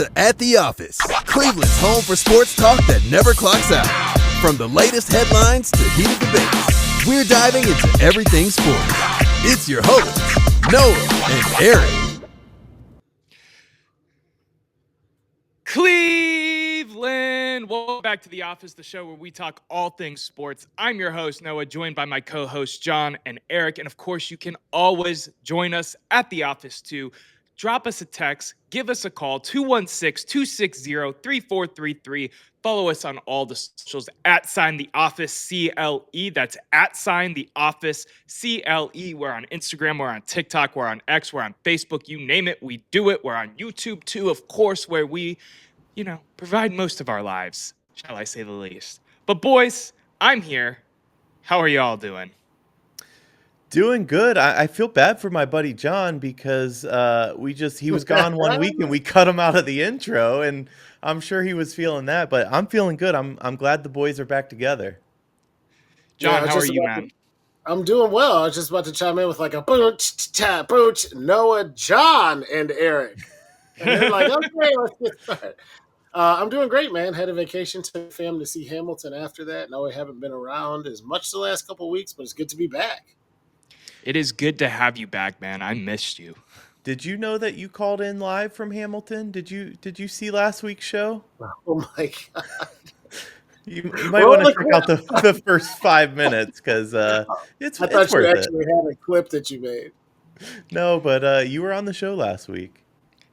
to At the Office, Cleveland's home for sports talk that never clocks out. From the latest headlines to heated debates, we're diving into everything sports. It's your hosts, Noah and Erik. Cleveland! Welcome back to The Office, the show where we talk all things sports. I'm your host, Noah, joined by my co-hosts, John and Erik. And of course, you can always join us at The Office too. Drop us a text, give us a call, 216-260-3433. Follow us on all the socials, @The Office CLE. That's @The Office CLE. We're on Instagram, we're on TikTok, we're on X, we're on Facebook. You name it, we do it. We're on YouTube too, of course, where we, provide most of our lives, shall I say the least. But boys, I'm here. How are y'all doing? Doing good. I feel bad for my buddy John because he was gone 1 week and we cut him out of the intro, and I'm sure he was feeling that, but I'm feeling good. I'm glad the boys are back together. John, how are you, man? I'm doing well. I was just about to chime in with like a booch, Noah, John, and Erik. And they're like, okay, let's get started. I'm doing great, man. Had a vacation to the family to see Hamilton after that. No, I haven't been around as much the last couple of weeks, but it's good to be back. It is good to have you back, man. I missed you. Did you know that you called in live from Hamilton? Did you see last week's show? Oh my God. You might want to check out the first 5 minutes because it's I thought you worth actually had a clip that you made. No, but you were on the show last week.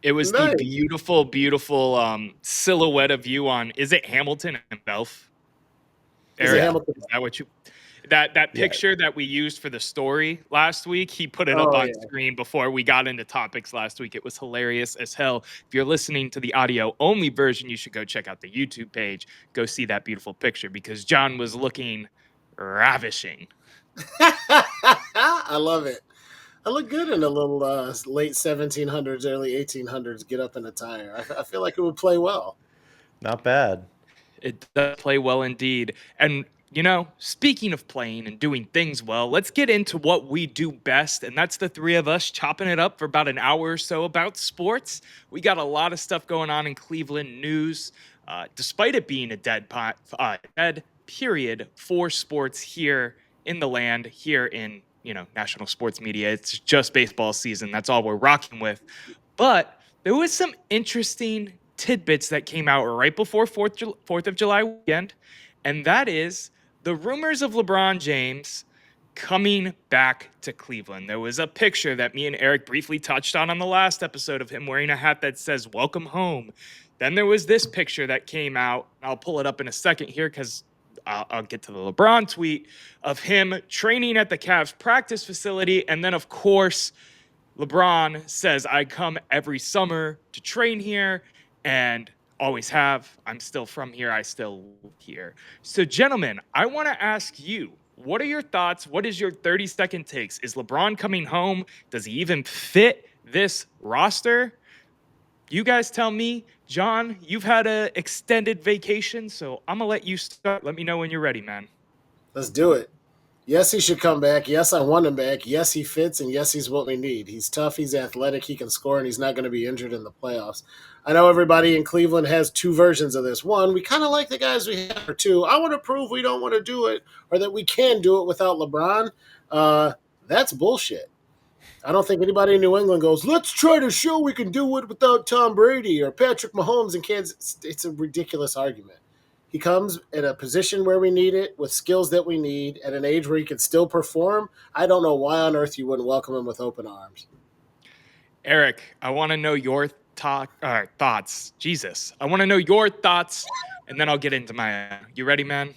It was Nice. the beautiful, beautiful silhouette of you on, is it Hamilton and Belf? Erik, Hamilton? Is that what you... That picture that we used for the story last week, he put it up on screen before we got into topics last week. It was hilarious as hell. If you're listening to the audio-only version, you should go check out the YouTube page. Go see that beautiful picture because John was looking ravishing. I love it. I look good in a little late 1700s, early 1800s get up in attire. I feel like it would play well. Not bad. It does play well indeed. And speaking of playing and doing things well, let's get into what we do best. And that's the three of us chopping it up for about an hour or so about sports. We got a lot of stuff going on in Cleveland news. Despite it being a dead period for sports here in the land, here in, national sports media. It's just baseball season. That's all we're rocking with. But there was some interesting tidbits that came out right before 4th of July weekend. And that is the rumors of LeBron James coming back to Cleveland. There was a picture that me and Erik briefly touched on the last episode of him wearing a hat that says "Welcome Home." Then there was this picture that came out. I'll pull it up in a second here because I'll get to the LeBron tweet of him training at the Cavs practice facility. And then, of course, LeBron says, "I come every summer to train here and always have. I'm still from here. I still live here." So, gentlemen, I want to ask you, what are your thoughts? What is your 30-second takes? Is LeBron coming home? Does he even fit this roster? You guys tell me. John, you've had an extended vacation, so I'm going to let you start. Let me know when you're ready, man. Let's do it. Yes, he should come back. Yes, I want him back. Yes, he fits, and yes, he's what we need. He's tough, he's athletic, he can score, and he's not going to be injured in the playoffs. I know everybody in Cleveland has two versions of this. One, we kind of like the guys we have. Or two, I want to prove we don't want to do it or that we can do it without LeBron. That's bullshit. I don't think anybody in New England goes, let's try to show we can do it without Tom Brady or Patrick Mahomes in Kansas. It's a ridiculous argument. He comes in a position where we need it, with skills that we need, at an age where he can still perform. I don't know why on earth you wouldn't welcome him with open arms. Erik, I want to know your thoughts. Jesus. I want to know your thoughts, and then I'll get into my... You ready, man?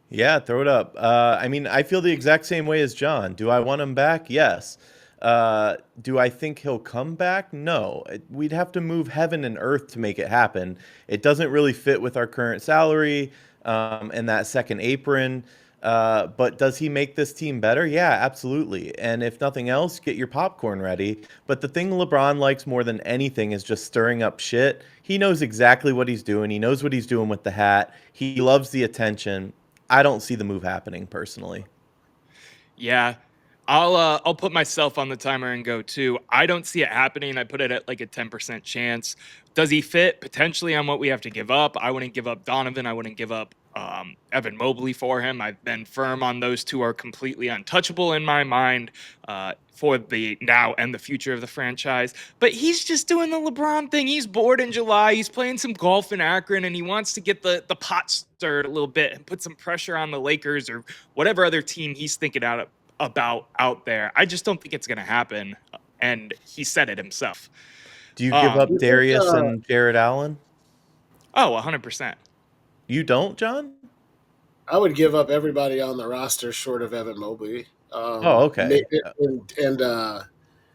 Yeah, throw it up. I feel the exact same way as John. Do I want him back? Yes. Do I think he'll come back? No. We'd have to move heaven and earth to make it happen. It doesn't really fit with our current salary and that second apron. But does he make this team better? Yeah, absolutely. And if nothing else, get your popcorn ready. But the thing LeBron likes more than anything is just stirring up shit. He knows exactly what he's doing. He knows what he's doing with the hat. He loves the attention. I don't see the move happening personally. Yeah. I'll put myself on the timer and go too. I don't see it happening. I put it at like a 10% chance. Does he fit potentially on what we have to give up? I wouldn't give up Donovan. I wouldn't give up Evan Mobley for him. I've been firm on those two are completely untouchable in my mind for the now and the future of the franchise. But he's just doing the LeBron thing. He's bored in July. He's playing some golf in Akron, and he wants to get the pot stirred a little bit and put some pressure on the Lakers or whatever other team he's thinking about out there. I just don't think it's going to happen. And he said it himself. Do you give up You think, Darius and Jared Allen? Oh, 100%. You don't, John? I would give up everybody on the roster short of Evan Mobley. Oh, okay.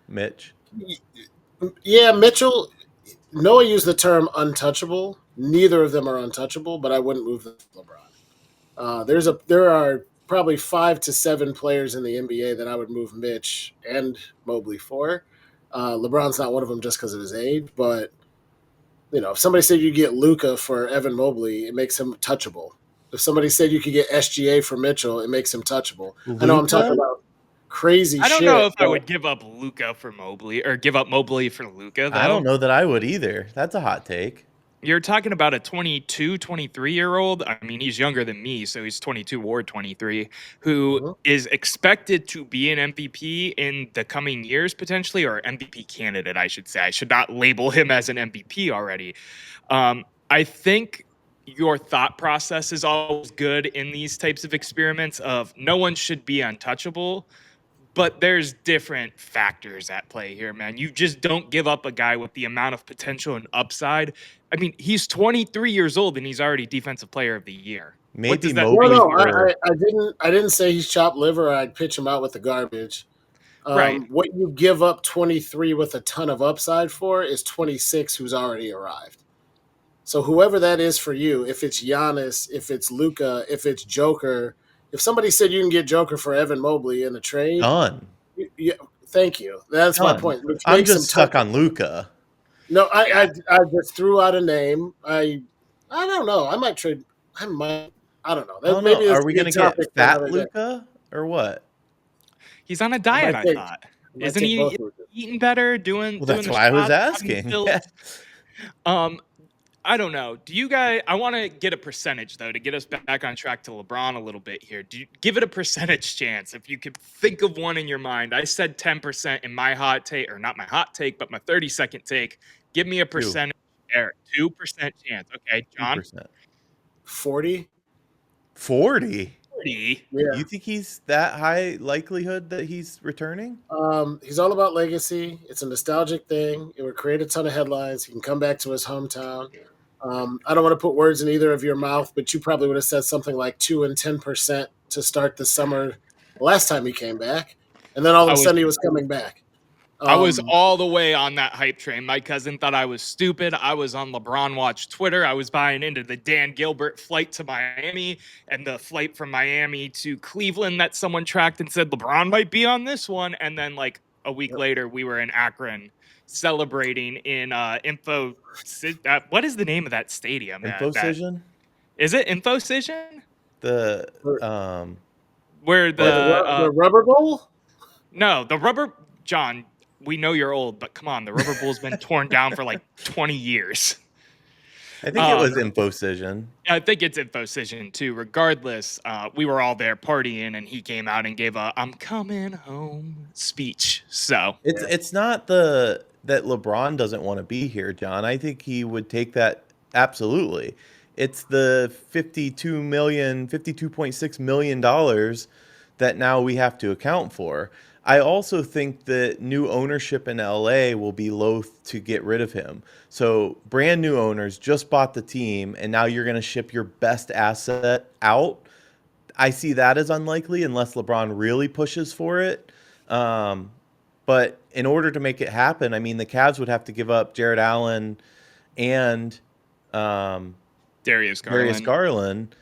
Mitch. Yeah, Mitchell. Noah used the term untouchable. Neither of them are untouchable, but I wouldn't move them for LeBron. There are probably 5 to 7 players in the NBA that I would move Mitch and Mobley for. LeBron's not one of them just because of his age, but if somebody said you get Luka for Evan Mobley, it makes him touchable. If somebody said you could get SGA for Mitchell, it makes him touchable. I know I'm talking about crazy shit. I don't know if I would give up Luka for Mobley or give up Mobley for Luka, though. I don't know that I would either. That's a hot take. You're talking about a 22, 23-year-old. I mean, he's younger than me, so he's 22 or 23, who is expected to be an MVP in the coming years, potentially, or MVP candidate, I should say. I should not label him as an MVP already. I think your thought process is always good in these types of experiments of no one should be untouchable. But there's different factors at play here, man. You just don't give up a guy with the amount of potential and upside. I mean, he's 23 years old and he's already Defensive Player of the Year. Maybe Mobley. No, I didn't say he's chopped liver. I'd pitch him out with the garbage. Right. What you give up 23 with a ton of upside for is 26 who's already arrived. So whoever that is for you, if it's Giannis, if it's Luka, if it's Joker. If somebody said you can get Joker for Evan Mobley in a trade, done. Thank you. That's my point. I'm just stuck on Luka. No, I just threw out a name. I don't know. I might trade. I don't know. Maybe are we going to get fat Luka or what? He's on a diet. I thought. Isn't he eating better? Doing? Well, that's why I was asking. I don't know. Do you guys? I want to get a percentage though to get us back on track to LeBron a little bit here. Do you give it a percentage chance if you could think of one in your mind? I said 10% in my hot take, or not my hot take, but my 30-second take. Give me a percentage, Eric. 2% chance. Okay, John. 40. 40. 40. Yeah. You think he's that high likelihood that he's returning? He's all about legacy. It's a nostalgic thing. It would create a ton of headlines. He can come back to his hometown. I don't want to put words in either of your mouth, but you probably would have said something like 2 and 10% to start the summer last time he came back. And then all of a sudden he was coming back. I was all the way on that hype train. My cousin thought I was stupid. I was on LeBron Watch Twitter. I was buying into the Dan Gilbert flight to Miami and the flight from Miami to Cleveland that someone tracked and said LeBron might be on this one. And then like a week later, we were in Akron celebrating in Info. What is the name of that stadium? Infocision? Is it Infocision? Where the Rubber Bowl? No, the Rubber. John, we know you're old, but come on, the Rubber Bowl's been torn down for like 20 years. I think it was Infocision. I think it's Infocision too. Regardless, we were all there partying, and he came out and gave a "I'm coming home" speech. So it's not that LeBron doesn't want to be here, John. I think he would take that absolutely. It's the $52.6 million that now we have to account for. I also think that new ownership in LA will be loath to get rid of him. So brand new owners just bought the team, and now you're going to ship your best asset out. I see that as unlikely unless LeBron really pushes for it. But in order to make it happen, I mean, the Cavs would have to give up Jared Allen and Darius Garland.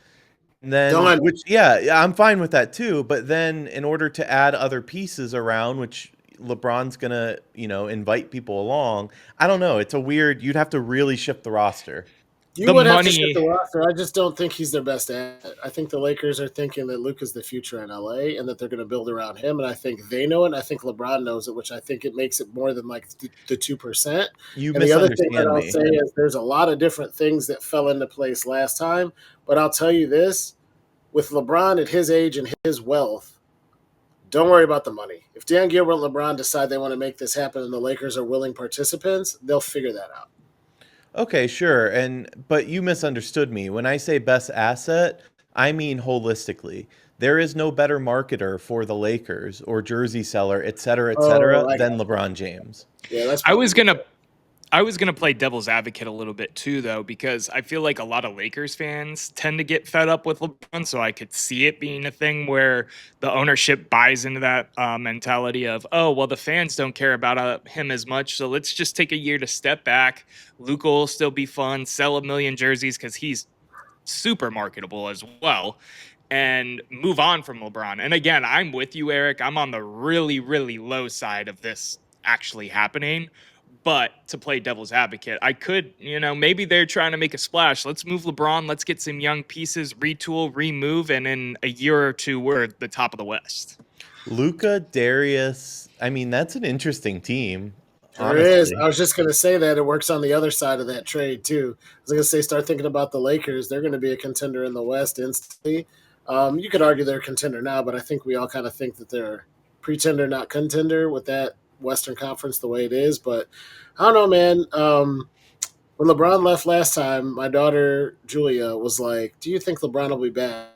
And then, I'm fine with that too. But then, in order to add other pieces around, which LeBron's gonna, invite people along. I don't know. It's a weird. You'd have to really shift the roster. You the would have to shift the money. roster. I just don't think he's their best asset. I think the Lakers are thinking that Luke is the future in LA and that they're going to build around him. And I think they know it. And I think LeBron knows it, which I think it makes it more than like the 2%. You And the other thing that misunderstand I'll me. say is there's a lot of different things that fell into place last time. But I'll tell you this, with LeBron at his age and his wealth, don't worry about the money. If Dan Gilbert and LeBron decide they want to make this happen and the Lakers are willing participants, they'll figure that out. Okay, sure. But you misunderstood me. When I say best asset, I mean holistically. There is no better marketer for the Lakers or jersey seller, et Oh, cetera, I than got LeBron James. Yeah, that's I probably was gonna I was going to play devil's advocate a little bit too, though, because I feel like a lot of Lakers fans tend to get fed up with LeBron. So I could see it being a thing where the ownership buys into that mentality of, oh, well, the fans don't care about him as much. So let's just take a year to step back. Luka will still be fun, sell 1 million jerseys because he's super marketable as well, and move on from LeBron. And again, I'm with you, Eric. I'm on the really, really low side of this actually happening. But to play devil's advocate, I could, maybe they're trying to make a splash. Let's move LeBron. Let's get some young pieces, retool, remove, and in a year or two, we're at the top of the West. Luca, Darius, I mean, that's an interesting team, Sure is. honestly. I was just going to say that it works on the other side of that trade too. I was going to say, start thinking about the Lakers. They're going to be a contender in the West instantly. You could argue they're a contender now, but I think we all kind of think that they're pretender, not contender, with that Western Conference the way it is. But I don't know, man. When LeBron left last time, my daughter Julia was like, "Do you think LeBron will be back?"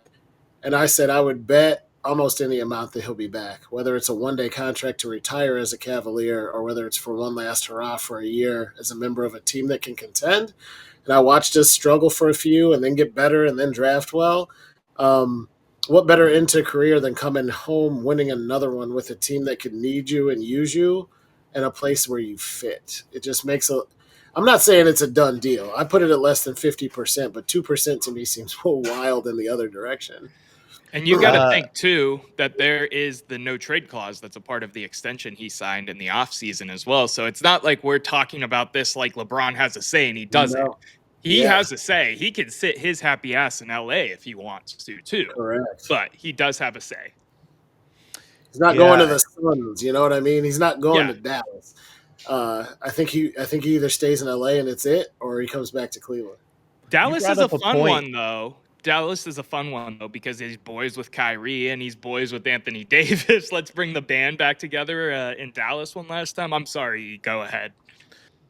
And I said I would bet almost any amount that he'll be back, whether it's a 1 day contract to retire as a Cavalier or whether it's for one last hurrah for a year as a member of a team that can contend. And I watched us struggle for a few and then get better and then draft well. Um, what better end to a career than coming home, winning another one with a team that could need you and use you and a place where you fit? It just makes a. I'm not saying it's a done deal. I put it at less than 50%, but 2% to me seems wild in the other direction. And you got to Uh, think, too, that there is the no trade clause that's a part of the extension he signed in the offseason as well. So it's not like we're talking about this like LeBron has a say and he doesn't. No. He Yeah, has a say. He can sit his happy ass in LA if he wants to, too. correct. But he does have a say. He's not going to yeah, the Suns. You know what I mean? He's not going Yeah. to Dallas. I think he either stays in LA and it's it, or he comes back to Cleveland. you Dallas brought is a up a fun point. one, though. Dallas is a fun one, though, because he's boys with Kyrie and he's boys with Anthony Davis. Let's bring the band back together in Dallas one last time. I'm sorry. Go ahead.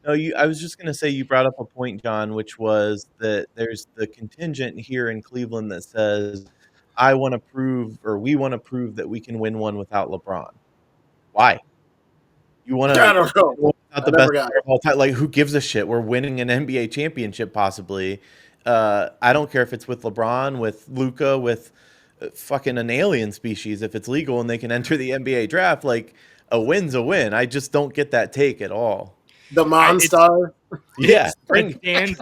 No, I was just going to say you brought up a point, John, which was that there's the contingent here in Cleveland that says, I want to prove, or we want to prove that we can win one without LeBron. Why? You want I to don't know. without I the best never got player it. of all time? Like, who gives a shit? We're winning an NBA championship, possibly. I don't care if it's with LeBron, with Luca, with fucking an alien species. If it's legal and they can enter the NBA draft, like a win's a win. I just don't get that take at all. The It's Monstar. Yeah, a Dan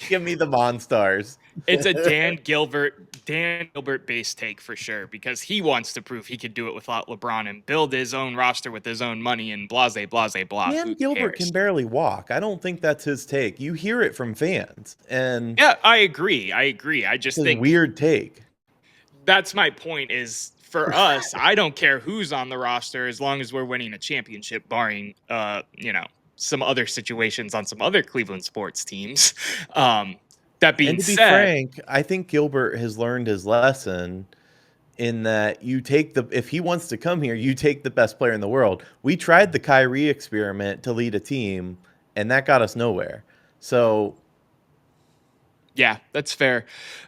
give me the Monstars. It's a Dan Gilbert based take for sure because he wants to prove he could do it without LeBron and build his own roster with his own money and blase blase blah. Dan Who Gilbert cares? can barely walk. I don't think that's his take. You hear it from fans, and Yeah, I agree. I just it's a think weird take. that's my point. Is for us, I don't care who's on the roster as long as we're winning a championship, barring some other situations on some other Cleveland sports teams. That And being to be said, frank, I think Gilbert has learned his lesson in that if he wants to come here, you take the best player in the world. We tried the Kyrie experiment to lead a team, and that got us nowhere. So yeah, that's fair.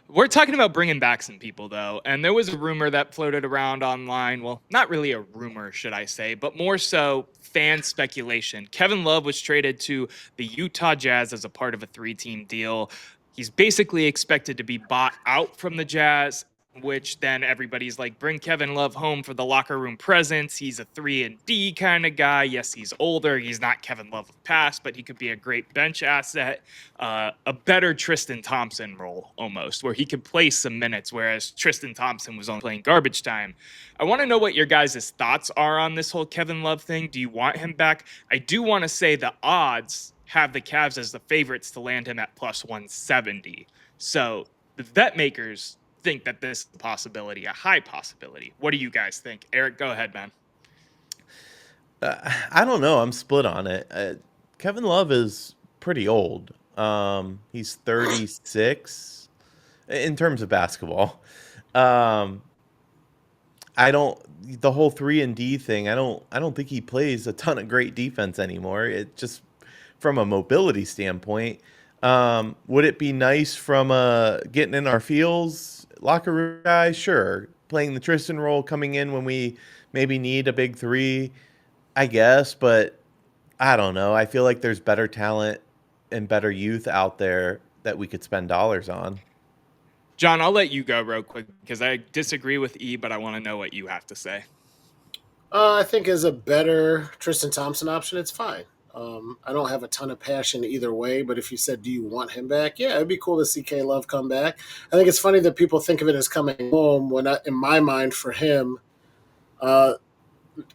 We're talking about bringing back some people, though. And there was a rumor that floated around online. Well, not really a rumor, should I say, but more so fan speculation. Kevin Love was traded to the Utah Jazz as a part of a 3-team deal. He's basically expected to be bought out from the Jazz, which then everybody's like, bring Kevin Love home for the locker room presence. He's a 3-and-D kind of guy. Yes, he's older. He's not Kevin Love of past, but he could be a great bench asset. A better Tristan Thompson role almost, where he could play some minutes, whereas Tristan Thompson was only playing garbage time. I want to know what your guys' thoughts are on this whole Kevin Love thing. Do you want him back? I do want to say the odds have the Cavs as the favorites to land him at plus 170. So the bet makers think that this is a possibility, a high possibility. What do you guys think? Erik, go ahead, man. I don't know. I'm split on it. Kevin Love is pretty old. He's 36 in terms of basketball. Um, I don't the whole 3-and-D thing. I don't think he plays a ton of great defense anymore. It just from a mobility standpoint. Would it be nice from getting in our feels locker room guy? Sure, playing the Tristan role, coming in when we maybe need a big three, I guess. But I don't know. I feel like there's better talent and better youth out there that we could spend dollars on. John, I'll let you go real quick because I disagree with E, but I want to know what you have to say. I think as a better Tristan Thompson option, it's fine. I don't have a ton of passion either way, but if you said, do you want him back? Yeah, it'd be cool to see K Love come back. I think it's funny that people think of it as coming home when, in my mind, for him,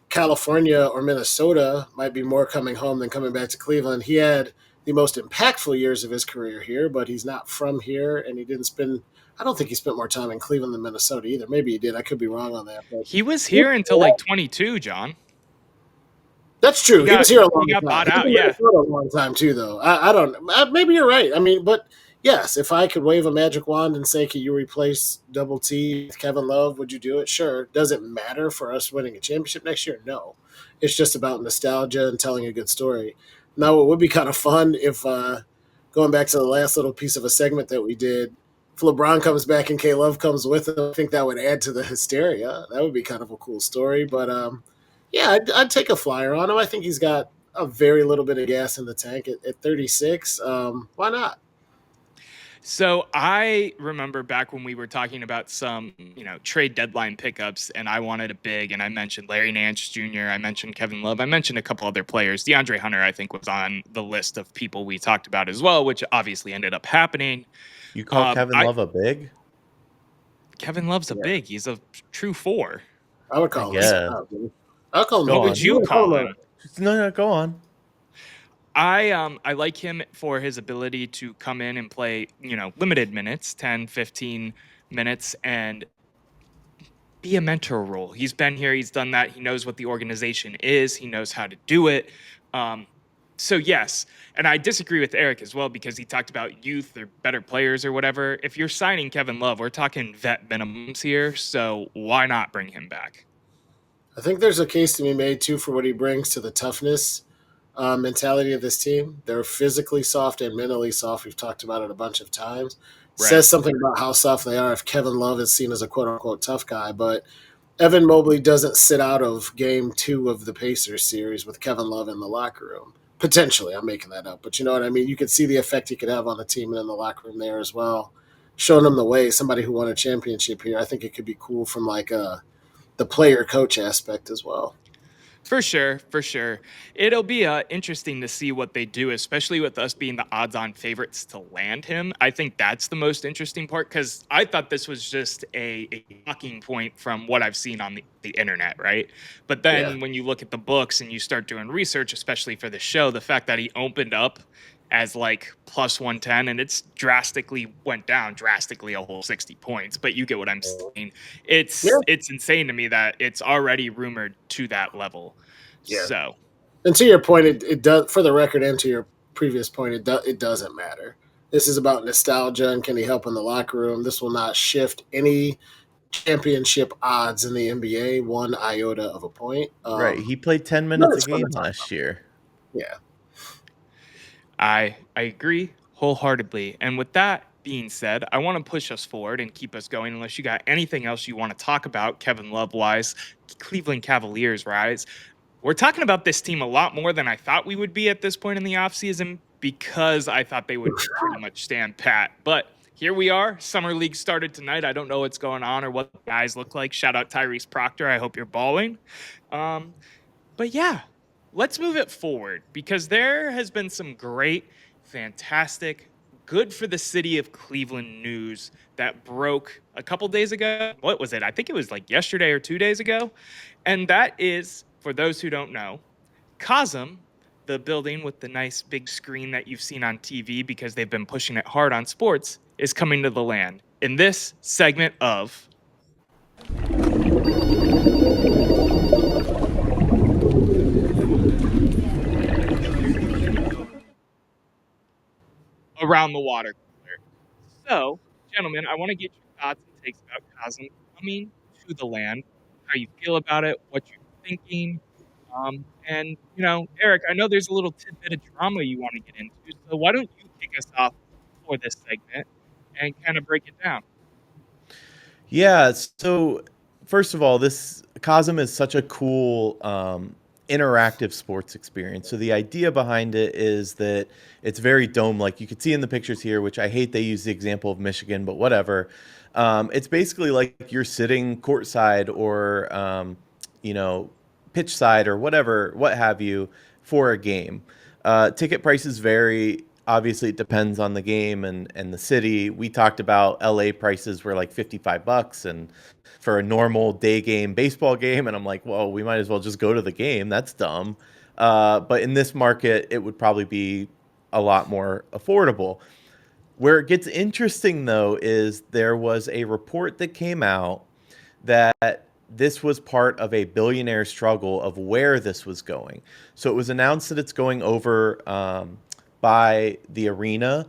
California or Minnesota might be more coming home than coming back to Cleveland. He had the most impactful years of his career here, but he's not from here, and he didn't spend. I don't think he spent more time in Cleveland than Minnesota either. Maybe he did. I could be wrong on that. But He was here until like 22, John. that's true. He was here a long He got time. bought He was out, in yeah. Minnesota a long time too, though. I don't. Maybe you're right. I mean, but yes, if I could wave a magic wand and say, "Can you replace Double T with Kevin Love?" Would you do it? Sure. Does it matter for us winning a championship next year? No. It's just about nostalgia and telling a good story. Now, it would be kind of fun if going back to the last little piece of a segment that we did. If LeBron comes back and K Love comes with him, I think that would add to the hysteria. That would be kind of a cool story. But yeah, I'd take a flyer on him. I think he's got a very little bit of gas in the tank at 36. Why not? So I remember back when we were talking about some, trade deadline pickups, and I wanted a big, and I mentioned Larry Nance Jr., I mentioned Kevin Love, I mentioned a couple other players. DeAndre Hunter, I think, was on the list of people we talked about as well, which obviously ended up happening. You call Kevin Love a big? Kevin Love's a big. He's a true 4. I would call him. guess. I'll call him. Go What on. would you call him? No, go on. I like him for his ability to come in and play, limited minutes, 10, 15 minutes, and be a mentor role. He's been here. He's done that. He knows what the organization is. He knows how to do it. So, yes. And I disagree with Erik as well because he talked about youth or better players or whatever. If you're signing Kevin Love, we're talking vet minimums here. So why not bring him back? I think there's a case to be made, too, for what he brings to the toughness mentality of this team. They're physically soft and mentally soft. We've talked about it a bunch of times. Right. Says something about how soft they are if Kevin Love is seen as a quote-unquote tough guy. But Evan Mobley doesn't sit out of game 2 of the Pacers series with Kevin Love in the locker room. Potentially, I'm making that up. But you know what I mean? You could see the effect he could have on the team and in the locker room there as well. Showing them the way, somebody who won a championship here, I think it could be cool from like the player-coach aspect as well. For sure. It'll be interesting to see what they do, especially with us being the odds-on favorites to land him. I think that's the most interesting part because I thought this was just a talking point from what I've seen on the internet, right? But then when you look at the books and you start doing research, especially for the show, the fact that he opened up as like plus 110 and it's went down drastically a whole 60 points, but you get what I'm saying. It's insane to me that it's already rumored to that level. Yeah. So, and to your point, it does, for the record, and to your previous point, it doesn't matter. This is about nostalgia and can he help in the locker room. This will not shift any championship odds in the NBA one iota of a point. Right. He played 10 minutes a game last year. Yeah. I agree wholeheartedly. And with that being said, I want to push us forward and keep us going unless you got anything else you want to talk about Kevin Love-wise, Cleveland Cavaliers-wise. We're talking about this team a lot more than I thought we would be at this point in the offseason because I thought they would pretty much stand pat. But here we are. Summer League started tonight. I don't know what's going on or what the guys look like. Shout out Tyrese Proctor. I hope you're balling. But yeah, let's move it forward because there has been some great, fantastic, good for the city of Cleveland news that broke a couple days ago. What was it? I think it was like yesterday or 2 days ago. And that is, for those who don't know, Cosm, the building with the nice big screen that you've seen on TV because they've been pushing it hard on sports is coming to the land. In this segment of Around the Water Cooler. So, gentlemen, I want to get your thoughts and takes about Cosm coming to the land, how you feel about it, what you're thinking. And, Eric, I know there's a little tidbit of drama you want to get into. So why don't you kick us off for this segment and kind of break it down? Yeah. So first of all, this Cosm is such a cool interactive sports experience. So the idea behind it is that it's very dome like. You could see in the pictures here, which I hate they use the example of Michigan, but whatever. It's basically like you're sitting courtside or pitch side or whatever, what have you, for a game. Ticket prices vary. Obviously, it depends on the game and the city. We talked about LA prices were like $55, and for a normal day game baseball game, and I'm like, well, we might as well just go to the game. That's dumb. But in this market, it would probably be a lot more affordable. Where it gets interesting, though, is there was a report that came out that this was part of a billionaire struggle of where this was going. So it was announced that it's going over by the arena.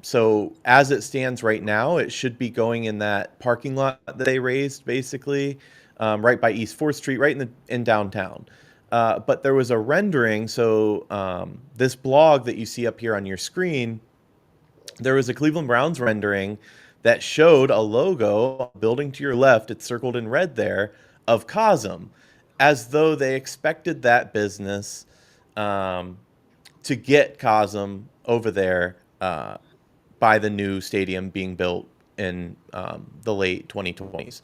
So as it stands right now, it should be going in that parking lot that they raised, basically, right by East 4th Street, right in downtown. But there was a rendering. So this blog that you see up here on your screen, there was a Cleveland Browns rendering that showed a logo building to your left, it's circled in red there, of Cosm, as though they expected that business to get Cosm over there by the new stadium being built in the late 2020s.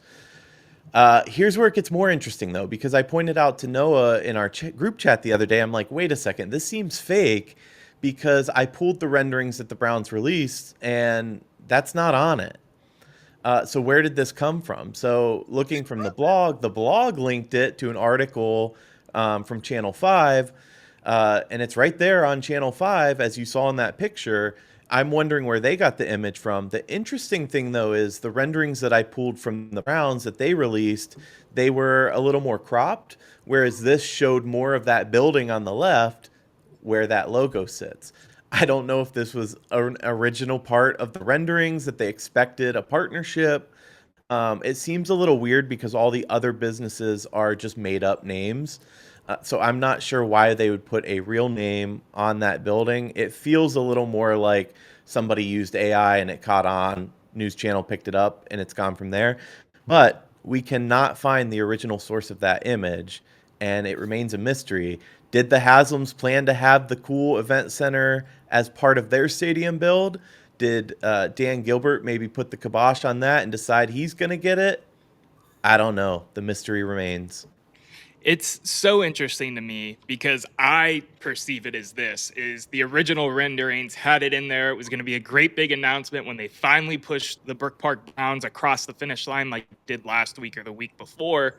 Here's where it gets more interesting, though, because I pointed out to Noah in our group chat the other day, I'm like, wait a second, this seems fake, because I pulled the renderings that the Browns released, and that's not on it. So where did this come from? So looking from the blog linked it to an article from Channel 5, and it's right there on Channel 5, as you saw in that picture. I'm wondering where they got the image from. The interesting thing, though, is the renderings that I pulled from the Browns that they released, they were a little more cropped, whereas this showed more of that building on the left where that logo sits. I don't know if this was an original part of the renderings that they expected a partnership. It seems a little weird because all the other businesses are just made up names. So I'm not sure why they would put a real name on that building. It feels a little more like somebody used AI and it caught on, news channel picked it up, and it's gone from there. But we cannot find the original source of that image, and it remains a mystery. Did the Haslams plan to have the cool event center as part of their stadium build? Did Dan Gilbert maybe put the kibosh on that and decide he's going to get it? I don't know. The mystery remains. It's so interesting to me because I perceive it as this is the original renderings had it in there. It was going to be a great big announcement when they finally pushed the Brook Park Browns across the finish line like they did last week or the week before.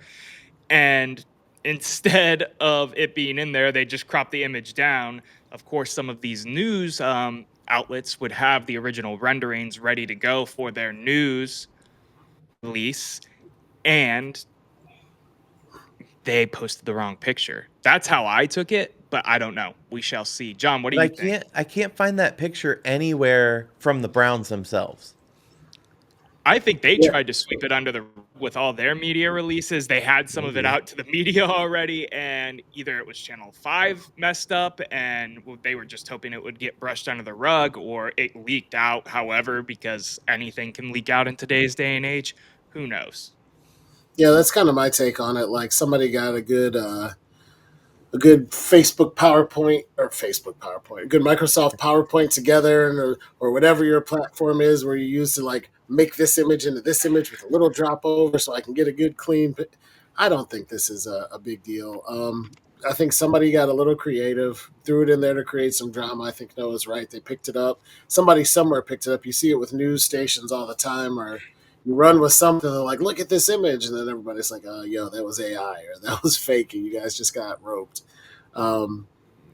And instead of it being in there, they just cropped the image down. Of course, some of these news outlets would have the original renderings ready to go for their news release, and they posted the wrong picture. That's how I took it, but I don't know. We shall see. John, what do you think? I can't find that picture anywhere from the Browns themselves. I think they tried to sweep it under the rug with all their media releases. They had some of it out to the media already, and either it was Channel 5 messed up and they were just hoping it would get brushed under the rug, or it leaked out, however, because anything can leak out in today's day and age. Who knows? Yeah, that's kind of my take on it. Like somebody got a good Facebook PowerPoint a good Microsoft PowerPoint together, and or whatever your platform is, where you use to like make this image into this image with a little drop over, so I can get a good clean. I don't think this is a big deal. I think somebody got a little creative, threw it in there to create some drama. I think Noah's right. They picked it up. Somebody somewhere picked it up. You see it with news stations all the time, or you run with something, they're like, look at this image, and then everybody's like, oh, yo, that was AI, or that was fake, and you guys just got roped.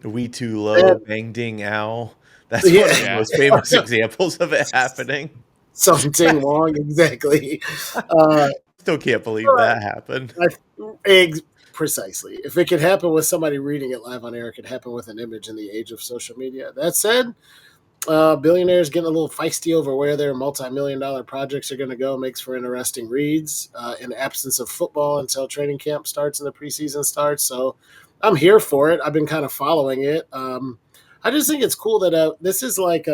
We Too Low, And, Bang Ding Ow. That's one of the yeah, Yeah. most famous examples of it happening. something wrong, exactly. Uh, Still can't believe that happened. Eggs, precisely. If it could happen with somebody reading it live on air, it could happen with an image in the age of social media. That said, billionaires getting a little feisty over where their multi-million-dollar projects are going to go makes for interesting reads in absence of football until training camp starts and the preseason starts. So I'm here for it. I've been kind of following it. I just think it's cool that this is like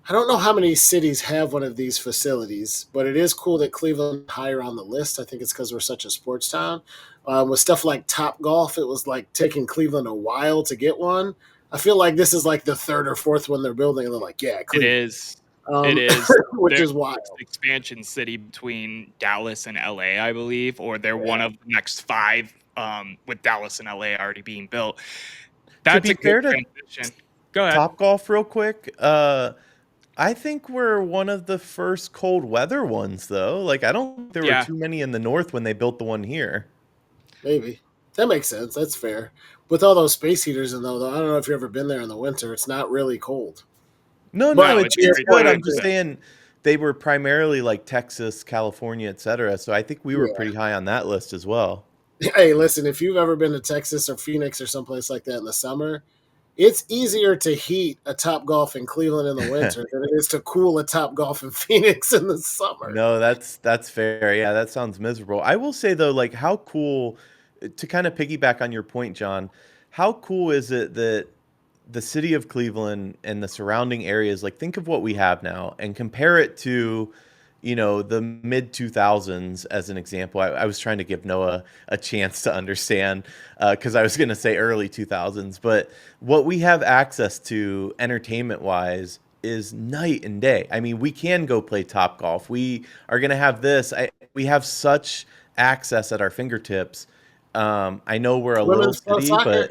I don't know how many cities have one of these facilities, but it is cool that Cleveland higher on the list. I think it's because we're such a sports town. With stuff like Top Golf, it was like taking Cleveland a while to get one. I feel like this is like the third or fourth one they're building, and they're like, yeah, It Cleveland, is. It is. which They're is the wild. next expansion city between Dallas and LA, I believe, or they're Yeah. one of the next 5 with Dallas and LA already being built. To That's be a good fair to transition. Go ahead. Top Golf, real quick, I think we're one of the first cold weather ones, though. Like, I don't think there were Yeah. too many in the north when they built the one here. Maybe. That makes sense. That's fair. With all those space heaters in, though, I don't know if you've ever been there in the winter. It's not really cold. No, But no, it's it's very good. flat, I'm just but- saying they were primarily like Texas, California, etc. So I think we were Yeah. pretty high on that list as well. Hey, listen, if you've ever been to Texas or Phoenix or someplace like that in the summer, it's easier to heat a Top Golf in Cleveland in the winter than it is to cool a Top Golf in Phoenix in the summer. No, that's fair. Yeah, that sounds miserable. I will say though, like how cool to kind of piggyback on your point, John, how cool is it that the city of Cleveland and the surrounding areas, like think of what we have now and compare it to, the mid 2000s as an example. I was trying to give Noah a chance to understand because I was going to say early 2000s, but what we have access to entertainment wise is night and day. I mean, we can go play Top Golf. We are going to have this. We have such access at our fingertips. I know we're a little Women's pro city, soccer.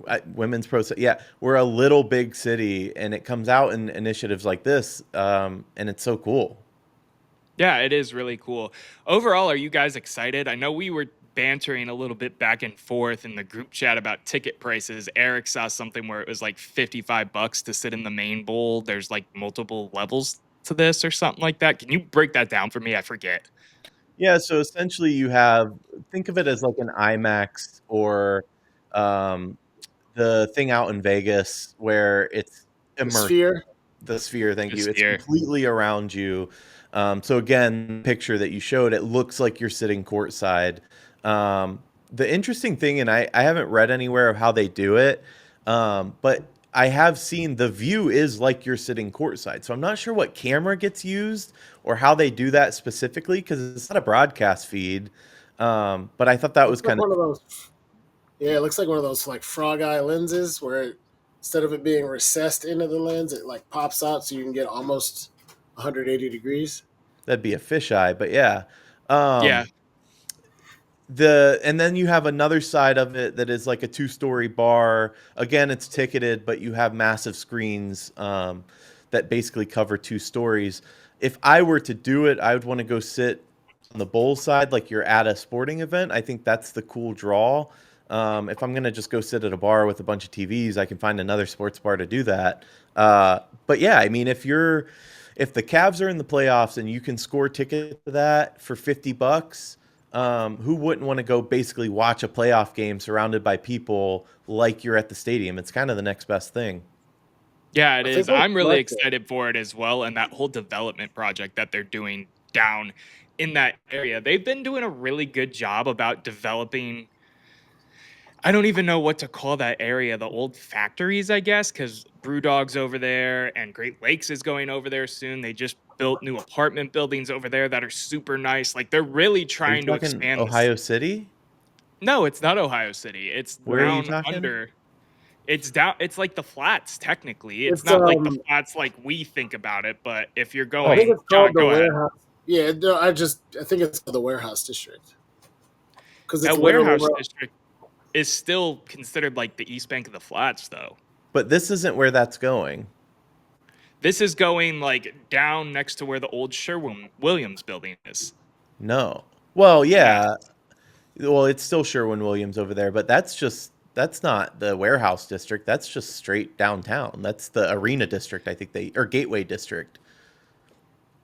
but women's pro, yeah, we're a little big city, and it comes out in initiatives like this, and it's so cool. Yeah, it is really cool. Overall, are you guys excited? I know we were bantering a little bit back and forth in the group chat about ticket prices. Erik saw something where it was like $55 to sit in the main bowl. There's like multiple levels to this or something like that. Can you break that down for me? I forget. Yeah, so essentially think of it as like an IMAX or um, the thing out in Vegas where it's The immersive. Sphere. The Sphere, thank you. Just It's here. completely around you. So again, picture that you showed, it looks like you're sitting courtside. The interesting thing, and I haven't read anywhere of how they do it, but I have seen the view is like you're sitting courtside. So I'm not sure what camera gets used or how they do that specifically because it's not a broadcast feed. But I thought that was Looks like kind one of of those. Yeah, it looks like one of those like frog eye lenses where instead of it being recessed into the lens, it like pops out so you can get almost 180 degrees. that'd be a fisheye, but yeah. Yeah. And then you have another side of it that is like a 2-story bar. Again, it's ticketed, but you have massive screens that basically cover 2 stories. If I were to do it, I would want to go sit on the bowl side, like you're at a sporting event. I think that's the cool draw. If I'm gonna just go sit at a bar with a bunch of TVs, I can find another sports bar to do that. But yeah, I mean, if the Cavs are in the playoffs and you can score ticket to that for $50. Who wouldn't want to go basically watch a playoff game surrounded by people like you're at the stadium? It's kind of the next best thing. Yeah, it I think is. we're I'm really collective. excited for it as well. And that whole development project that they're doing down in that area. They've been doing a really good job about developing. I don't even know what to call that area, the old factories, I guess, because Brewdog's over there and Great Lakes is going over there soon. They just built new apartment buildings over there that are super nice. Like they're really Are you trying to talking expand Ohio City? No, it's not Ohio City. It's Where are you down talking? under. It's down. It's like the flats, technically. It's It's not like the flats like we think about it. But if you're Oh. I think going, it's called John, the go ahead. warehouse. Yeah, no, I think it's called the warehouse district because it's That literally warehouse where- district is still considered like the East Bank of the Flats, though. But this isn't where that's going. This is going like down next to where the old Sherwin-Williams building is. No. Well, yeah. Well, it's still Sherwin-Williams over there, but that's That's not the warehouse district. That's just straight downtown. That's the arena district, I think or gateway district.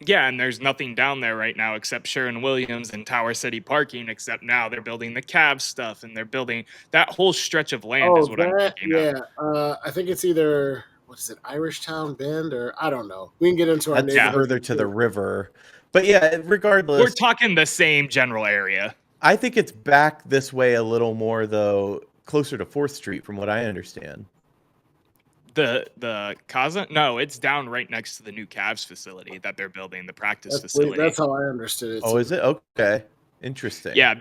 Yeah, and there's nothing down there right now except Sherwin-Williams and Tower City parking, except now they're building the Cavs stuff and they're building that whole stretch of land is Oh, what I'm that thinking of. yeah. I think it's either what is it, Irishtown Bend, or I don't know. We can get into our That's neighborhood. further to the river. But yeah, We're regardless, talking the same general area. I think it's back this way a little more, though, closer to 4th Street, from what I understand. The Cosm? No, it's down right next to the new Cavs facility that they're building, the practice facility. That's how I understood it. Oh, is it? Okay. Interesting. Yeah,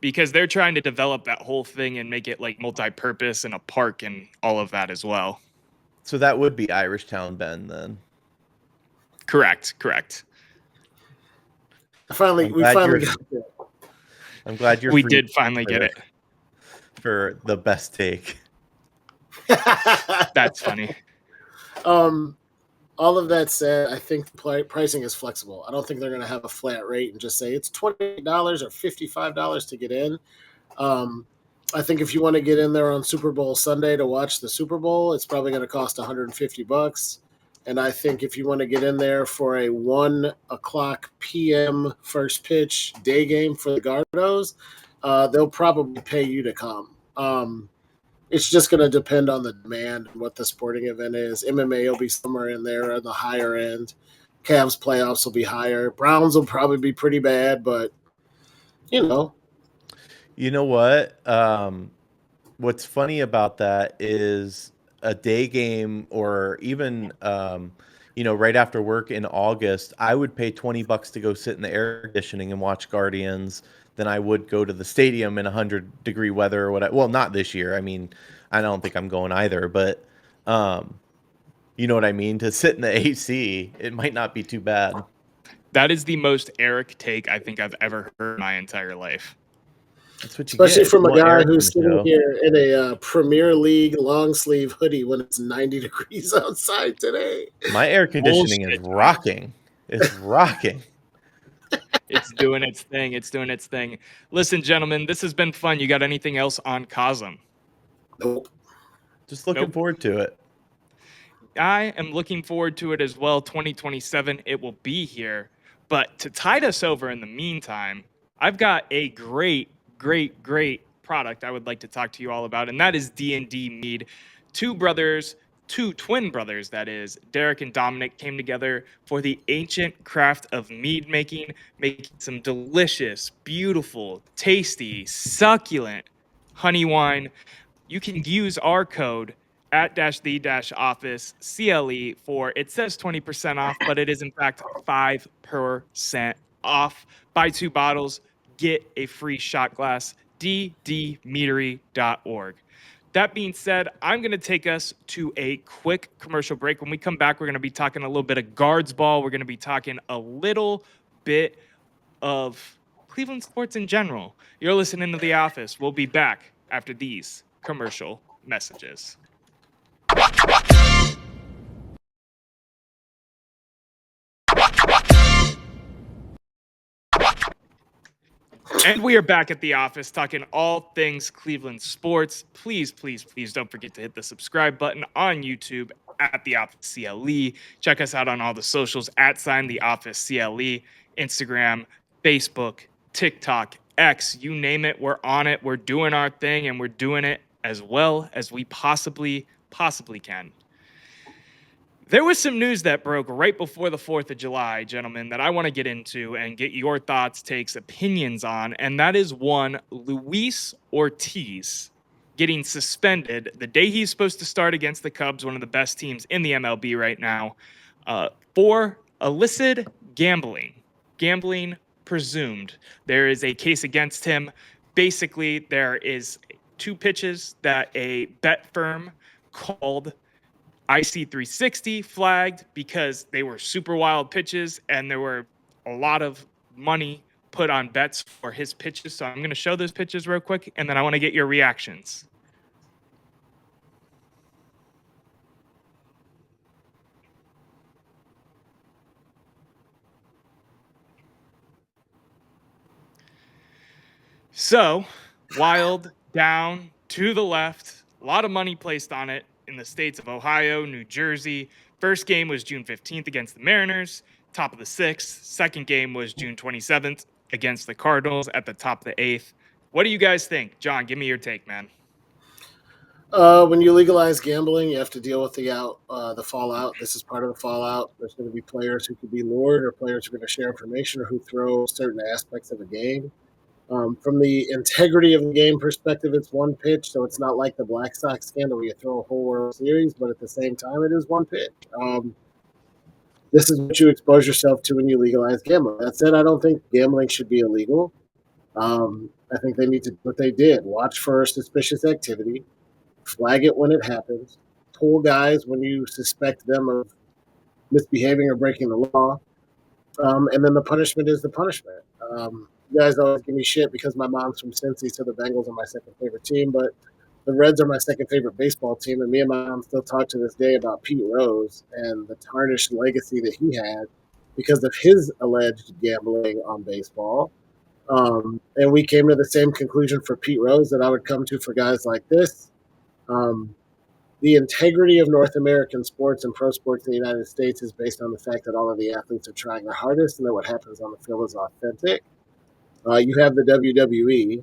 because they're trying to develop that whole thing and make it like multi-purpose and a park and all of that as well. So that would be Irishtown Bend then. Correct. We finally got there. I'm glad you're. We did finally get it for the best take. That's funny. All of that said, I think the pricing is flexible. I don't think they're going to have a flat rate and just say it's $20 or $55 to get in. I think if you want to get in there on Super Bowl Sunday to watch the Super Bowl, it's probably going to cost $150. And I think if you want to get in there for a 1:00 p.m. first pitch day game for the Gardos, they'll probably pay you to come. It's just going to depend on the demand and what the sporting event is. MMA will be somewhere in there at the higher end. Cavs playoffs will be higher. Browns will probably be pretty bad, but you know. You know what? What's funny about that is a day game, or even right after work in August, I would pay $20 to go sit in the air conditioning and watch Guardians than I would go to the stadium in 100-degree weather or whatever. Well, not this year. I mean, I don't think I'm going either, but you know what I mean? To sit in the AC, it might not be too bad. That is the most Erik take I think I've ever heard in my entire life. That's what you Especially get. from a guy Erik who's sitting here in a Premier League long sleeve hoodie when it's 90 degrees outside today. My air conditioning is rocking. It's rocking. It's doing its thing. It's doing its thing. Listen, gentlemen, this has been fun. You got anything else on Cosm? Nope. Just looking forward to it. I am looking forward to it as well. 2027, it will be here. But to tide us over in the meantime, I've got a great product I would like to talk to you all about, and that is D&D Mead. Two twin brothers, that is, Derek and Dominic, came together for the ancient craft of mead making some delicious, beautiful, tasty, succulent honey wine. You can use our code @the-office CLE for, it says 20% off, but it is in fact 5% off. Buy 2 bottles, get a free shot glass. ddmeadery.org. That being said, I'm going to take us to a quick commercial break. When we come back, we're going to be talking a little bit of guards ball. We're going to be talking a little bit of Cleveland sports in general. You're listening to The Office. We'll be back after these commercial messages. And we are back at The Office talking all things Cleveland sports. Please don't forget to hit the subscribe button on YouTube at The Office CLE. Check us out on all the socials @The Office CLE, Instagram, Facebook, TikTok, X, you name it, we're on it. We're doing our thing, and we're doing it as well as we possibly can. There was some news that broke right before the 4th of July, gentlemen, that I want to get into and get your thoughts, takes, opinions on, and that is one Luis Ortiz getting suspended the day he's supposed to start against the Cubs, one of the best teams in the MLB right now, for illicit gambling presumed. There is a case against him. Basically, there is 2 pitches that a bet firm called IC360 flagged because they were super wild pitches, and there were a lot of money put on bets for his pitches. So I'm going to show those pitches real quick, and then I want to get your reactions. So, wild, down, to the left, A lot of money placed on it in the states of Ohio, New Jersey. First game was June 15th against the Mariners, top of the 6th. Second game was June 27th against the Cardinals at the top of the 8th. What do you guys think? John, give me your take, man. When you legalize gambling, you have to deal with the fallout. This is part of the fallout. There's going to be players who could be lured, or players who are going to share information, or who throw certain aspects of a game. From the integrity of the game perspective, it's one pitch, so it's not like the Black Sox scandal where you throw a whole World Series, but at the same time, it is one pitch. This is what you expose yourself to when you legalize gambling. That said, I don't think gambling should be illegal. I think they need to do what they did: watch for suspicious activity, flag it when it happens, pull guys when you suspect them of misbehaving or breaking the law, and then the punishment is the punishment. You guys always give me shit because my mom's from Cincy, so the Bengals are my second favorite team, but the Reds are my second favorite baseball team, and me and my mom still talk to this day about Pete Rose and the tarnished legacy that he had because of his alleged gambling on baseball. And we came to the same conclusion for Pete Rose that I would come to for guys like this. The integrity of North American sports and pro sports in the United States is based on the fact that all of the athletes are trying their hardest and that what happens on the field is authentic. You have the WWE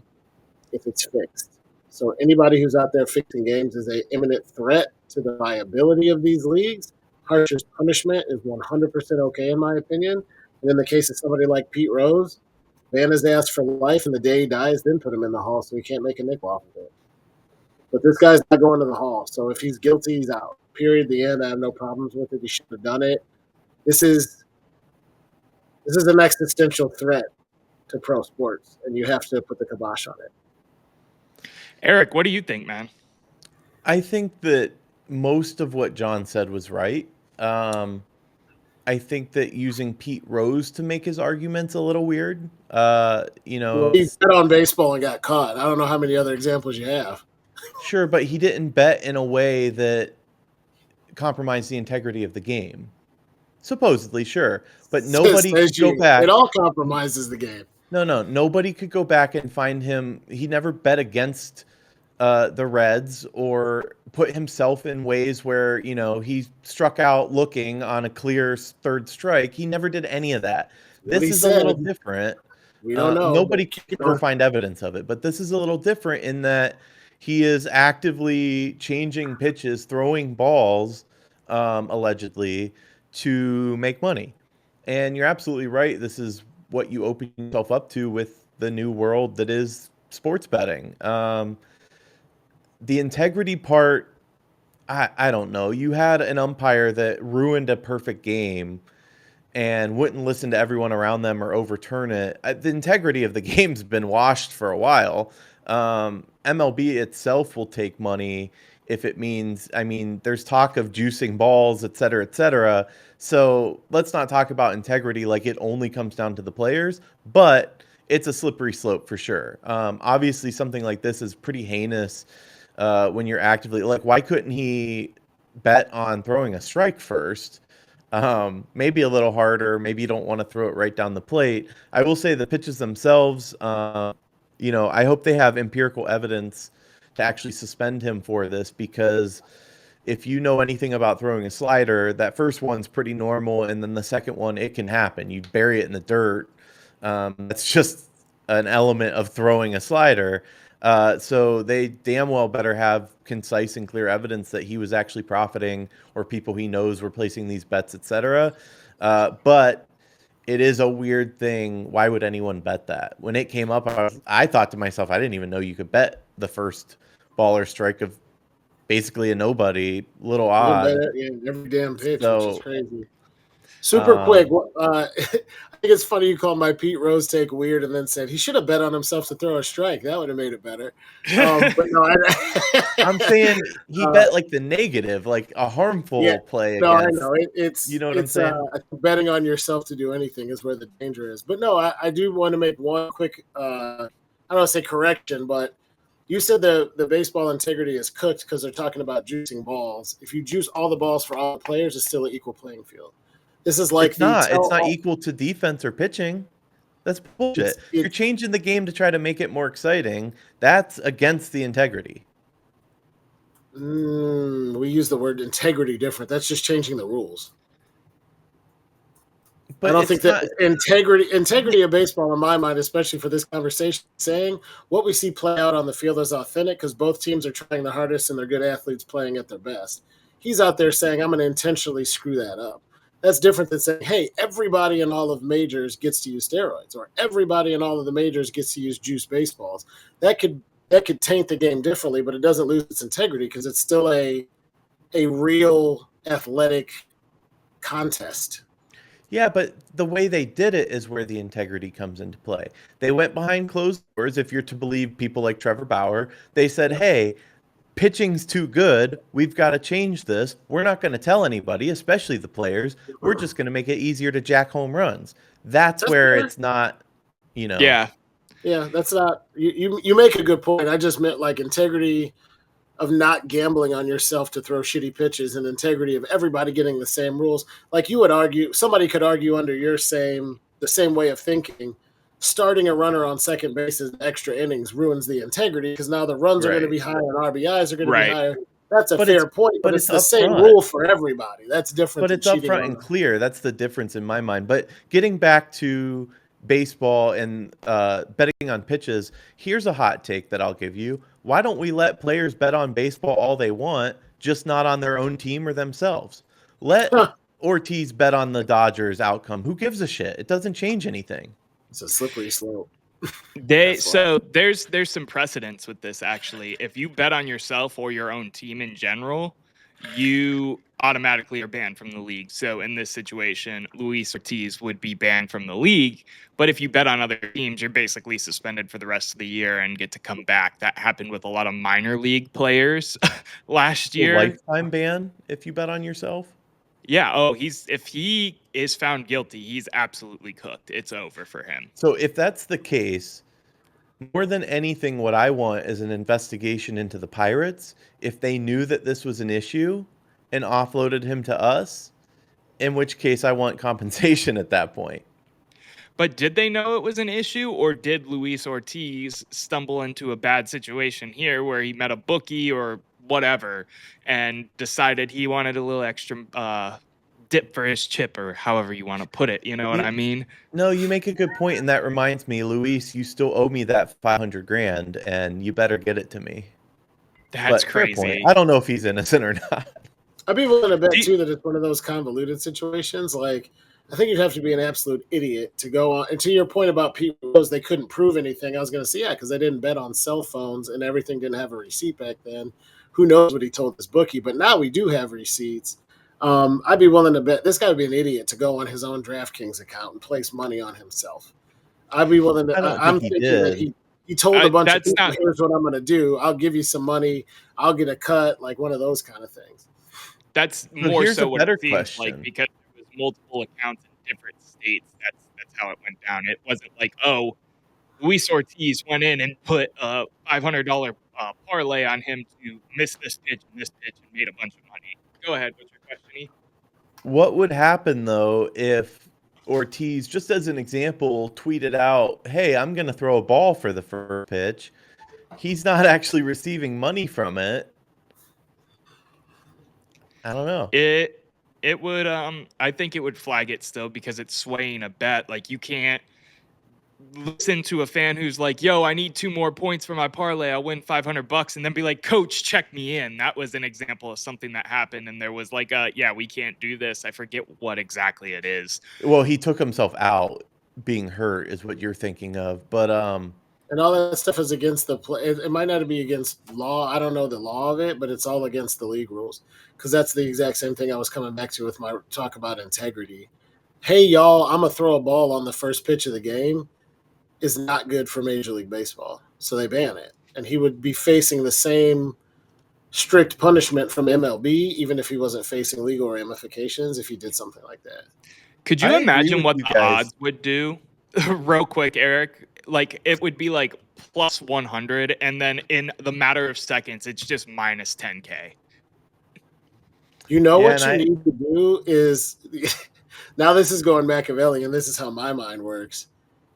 if it's fixed. So anybody who's out there fixing games is an imminent threat to the viability of these leagues. Harshest punishment is 100% okay in my opinion. And in the case of somebody like Pete Rose, ban his ass for life, and the day he dies, then put him in the hall so he can't make a nickel off of it. But this guy's not going to the hall. So if he's guilty, he's out. Period. The end. I have no problems with it. He should have done it. This is an existential threat to pro sports, and you have to put the kibosh on it. Erik, what do you think, man? I think that most of what John said was right. I think that using Pete Rose to make his argument's a little weird. Well, he bet on baseball and got caught. I don't know how many other examples you have. Sure, but he didn't bet in a way that compromised the integrity of the game. Supposedly, sure. But nobody could go back. It all compromises the game. No. Nobody could go back and find him. He never bet against the Reds or put himself in ways where, he struck out looking on a clear third strike. He never did any of that. This is a little different. We don't know. Nobody can ever find evidence of it. But this is a little different in that he is actively changing pitches, throwing balls, allegedly, to make money. And you're absolutely right. This is what you open yourself up to with the new world that is sports betting. The integrity part, I don't know. You had an umpire that ruined a perfect game and wouldn't listen to everyone around them or overturn it. The integrity of the game's been washed for a while. MLB itself will take money if it means, there's talk of juicing balls, et cetera, et cetera. So let's not talk about integrity like it only comes down to the players, but it's a slippery slope for sure. Obviously, something like this is pretty heinous when you're actively, like, why couldn't he bet on throwing a strike first? Maybe a little harder. Maybe you don't want to throw it right down the plate. I will say the pitches themselves, I hope they have empirical evidence to actually suspend him for this, because if you know anything about throwing a slider, that first one's pretty normal, and then the second one, it can happen. You bury it in the dirt. That's just an element of throwing a slider. So they damn well better have concise and clear evidence that he was actually profiting, or people he knows were placing these bets, etc. But it is a weird thing. Why would anyone bet that? When it came up, I thought to myself, I didn't even know you could bet the first ball or strike of basically a nobody. Little odd. Every damn pitch, which is crazy. Super quick. I think it's funny you called my Pete Rose take weird and then said he should have bet on himself to throw a strike. That would have made it better. But no, I'm saying he bet like the negative, like a harmful play. No, against, I know. It's you know what I'm saying? Betting on yourself to do anything is where the danger is. But no, I do want to make one quick, I don't want to say correction, but you said the baseball integrity is cooked because they're talking about juicing balls. If you juice all the balls for all the players, it's still an equal playing field. This is like it's not equal to defense or pitching. That's bullshit. You're changing the game to try to make it more exciting. That's against the integrity. We use the word integrity different. That's just changing the rules. I But don't think it's that not. integrity of baseball, in my mind, especially for this conversation, saying what we see play out on the field is authentic because both teams are trying the hardest and they're good athletes playing at their best. He's out there saying, I'm going to intentionally screw that up. That's different than saying, hey, everybody in all of majors gets to use steroids, or everybody in all of the majors gets to use juice baseballs. That could taint the game differently, but it doesn't lose its integrity because it's still a real athletic contest. Yeah, but the way they did it is where the integrity comes into play. They went behind closed doors. If you're to believe people like Trevor Bauer, they said, hey, pitching's too good. We've got to change this. We're not going to tell anybody, especially the players. We're just going to make it easier to jack home runs. That's where fair. it's not, you know. Yeah. Yeah, that's not you make a good point. I just meant like integrity of not gambling on yourself to throw shitty pitches and integrity of everybody getting the same rules. Like you would argue, somebody could argue under the same way of thinking, starting a runner on second base in extra innings ruins the integrity because now the runs are going to Right. be higher and RBIs are going to be Right. higher. That's a But fair point, but but it's it's the same upfront. rule for everybody. That's different But than it's cheating upfront on and clear. That's the difference in my mind. But getting back to baseball and betting on pitches, here's a hot take that I'll give you. Why don't we let players bet on baseball all they want, just not on their own team or themselves? Let Huh. Ortiz bet on the Dodgers outcome. Who gives a shit? It doesn't change anything. It's a slippery slope. So there's some precedence with this actually. If you bet on yourself or your own team in general, you automatically are banned from the league. So in this situation, Luis Ortiz would be banned from the league. But if you bet on other teams, you're basically suspended for the rest of the year and get to come back. That happened with a lot of minor league players last A year. lifetime ban if you bet on yourself. Yeah. Oh, if he is found guilty, he's absolutely cooked. It's over for him. So if that's the case, more than anything, what I want is an investigation into the Pirates. If they knew that this was an issue and offloaded him to us, in which case I want compensation at that point. But did they know it was an issue, or did Luis Ortiz stumble into a bad situation here where he met a bookie or whatever and decided he wanted a little extra dip for his chip, or however you want to put it? You know what I mean? No, you make a good point, and that reminds me, Luis, you still owe me that 500 grand, and you better get it to me. That's But fair point. crazy. I don't know if he's innocent or not. I'd be willing to bet Do you- too that it's one of those convoluted situations. Like, I think you'd have to be an absolute idiot to go on. And to your point about people, because they couldn't prove anything, I was going to say, yeah, because they didn't bet on cell phones and everything didn't have a receipt back then. Who knows what he told his bookie? But now we do have receipts. I'd be willing to bet this guy would be an idiot to go on his own DraftKings account and place money on himself. I'd be willing to. I don't I'm think he thinking that did. he told a bunch of That's people, not. "Here's what I'm going to do. I'll give you some money. I'll get a cut." Like one of those kind of things. That's So more here's so a what better it seems like question. because there was multiple accounts in different states. That's how it went down. It wasn't like, oh, Luis Ortiz went in and put a $500 parlay on him to miss this pitch and this pitch and made a bunch of money. Go ahead. What's your question, E? What would happen, though, if Ortiz, just as an example, tweeted out, hey, I'm going to throw a ball for the first pitch? He's not actually receiving money from it. I don't know. It would I think it would flag it still because it's swaying a bet. Like you can't listen to a fan who's like, "Yo, I need 2 more points for my parlay. I'll win $500," and then be like, "Coach, check me in." That was an example of something that happened, and there was like, yeah, we can't do this." I forget what exactly it is. Well, he took himself out being hurt is what you're thinking of. But And all that stuff is against the play. It might not be against law. I don't know the law of it, but it's all against the league rules. Because that's the exact same thing I was coming back to with my talk about integrity. Hey, y'all, I'm going to throw a ball on the first pitch of the game is not good for Major League Baseball. So they ban it. And he would be facing the same strict punishment from MLB, even if he wasn't facing legal ramifications if he did something like that. Could you I agree imagine with what you the guys. odds would do? Real quick, Eric. Like it would be like plus 100, and then in the matter of seconds, it's just minus 10K. You know Yeah, what you and need to do is now this is going Machiavellian. This is how my mind works.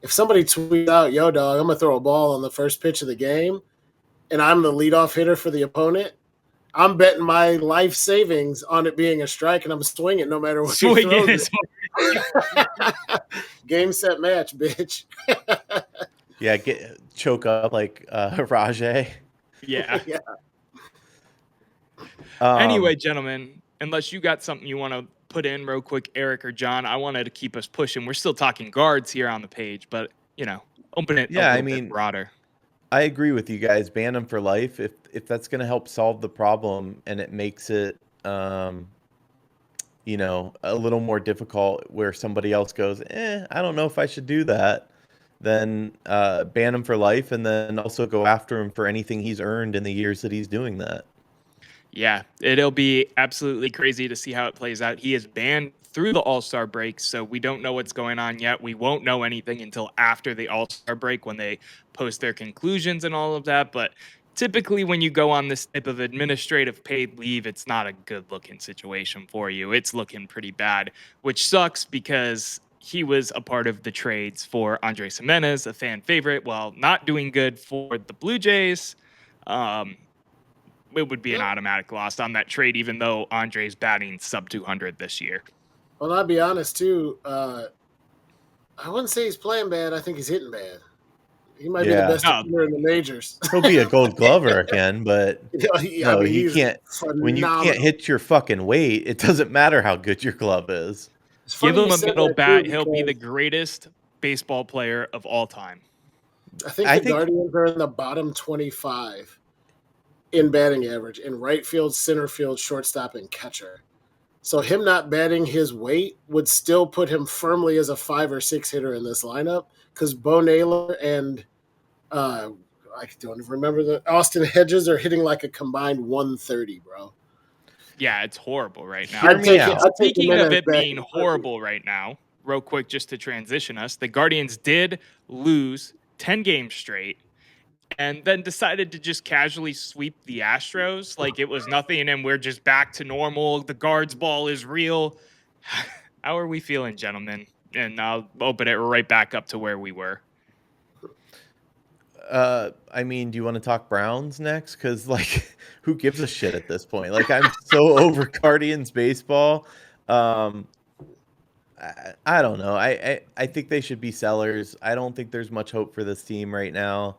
If somebody tweets out, "Yo, dog, I'm gonna throw a ball on the first pitch of the game," and I'm the leadoff hitter for the opponent, I'm betting my life savings on it being a strike, and I'm swinging no matter what he Swinging throws. is Game, set, match, bitch. Yeah, choke up like Rajay. yeah. Yeah. Anyway, gentlemen, unless you got something you want to put in real quick, Erik or John, I wanted to keep us pushing. We're still talking guards here on the page, but open it a Yeah, I little bit mean, broader. I agree with you guys. Ban him for life if that's going to help solve the problem and it makes it a little more difficult where somebody else goes, I don't know if I should do that. Then ban him for life and then also go after him for anything he's earned in the years that he's doing that. Yeah, it'll be absolutely crazy to see how it plays out. He is banned through the All-Star break, so we don't know what's going on yet. We won't know anything until after the All-Star break when they post their conclusions and all of that. But typically when you go on this type of administrative paid leave, it's not a good-looking situation for you. It's looking pretty bad, which sucks because he was a part of the trades for Andres Gimenez, a fan favorite, while not doing good for the Blue Jays. It would be an automatic loss on that trade, even though Andre's batting sub 200 this year. Well, I'll be honest too. I wouldn't say he's playing bad. I think he's hitting bad. He might be the best hitter in the majors. He'll be a Gold Glover again, but no, he can't. Phenomenal. When you can't hit your fucking weight, it doesn't matter how good your glove is. Give him a middle bat, he'll be the greatest baseball player of all time. I think the Guardians are in the bottom 25 in batting average in right field, center field, shortstop, and catcher. So him not batting his weight would still put him firmly as a 5 or 6 hitter in this lineup because Bo Naylor and I don't even remember Austin Hedges are hitting like a combined 130, bro. Yeah, it's horrible right now. Speaking of it being horrible right now, real quick, just to transition us, the Guardians did lose 10 games straight and then decided to just casually sweep the Astros like it was nothing and we're just back to normal. The Guards ball is real. How are we feeling, gentlemen? And I'll open it right back up to where we were. I mean, do you want to talk Browns next? Because, like, who gives a shit at this point? Like, I'm so over Guardians baseball. I don't know. I think they should be sellers. I don't think there's much hope for this team right now.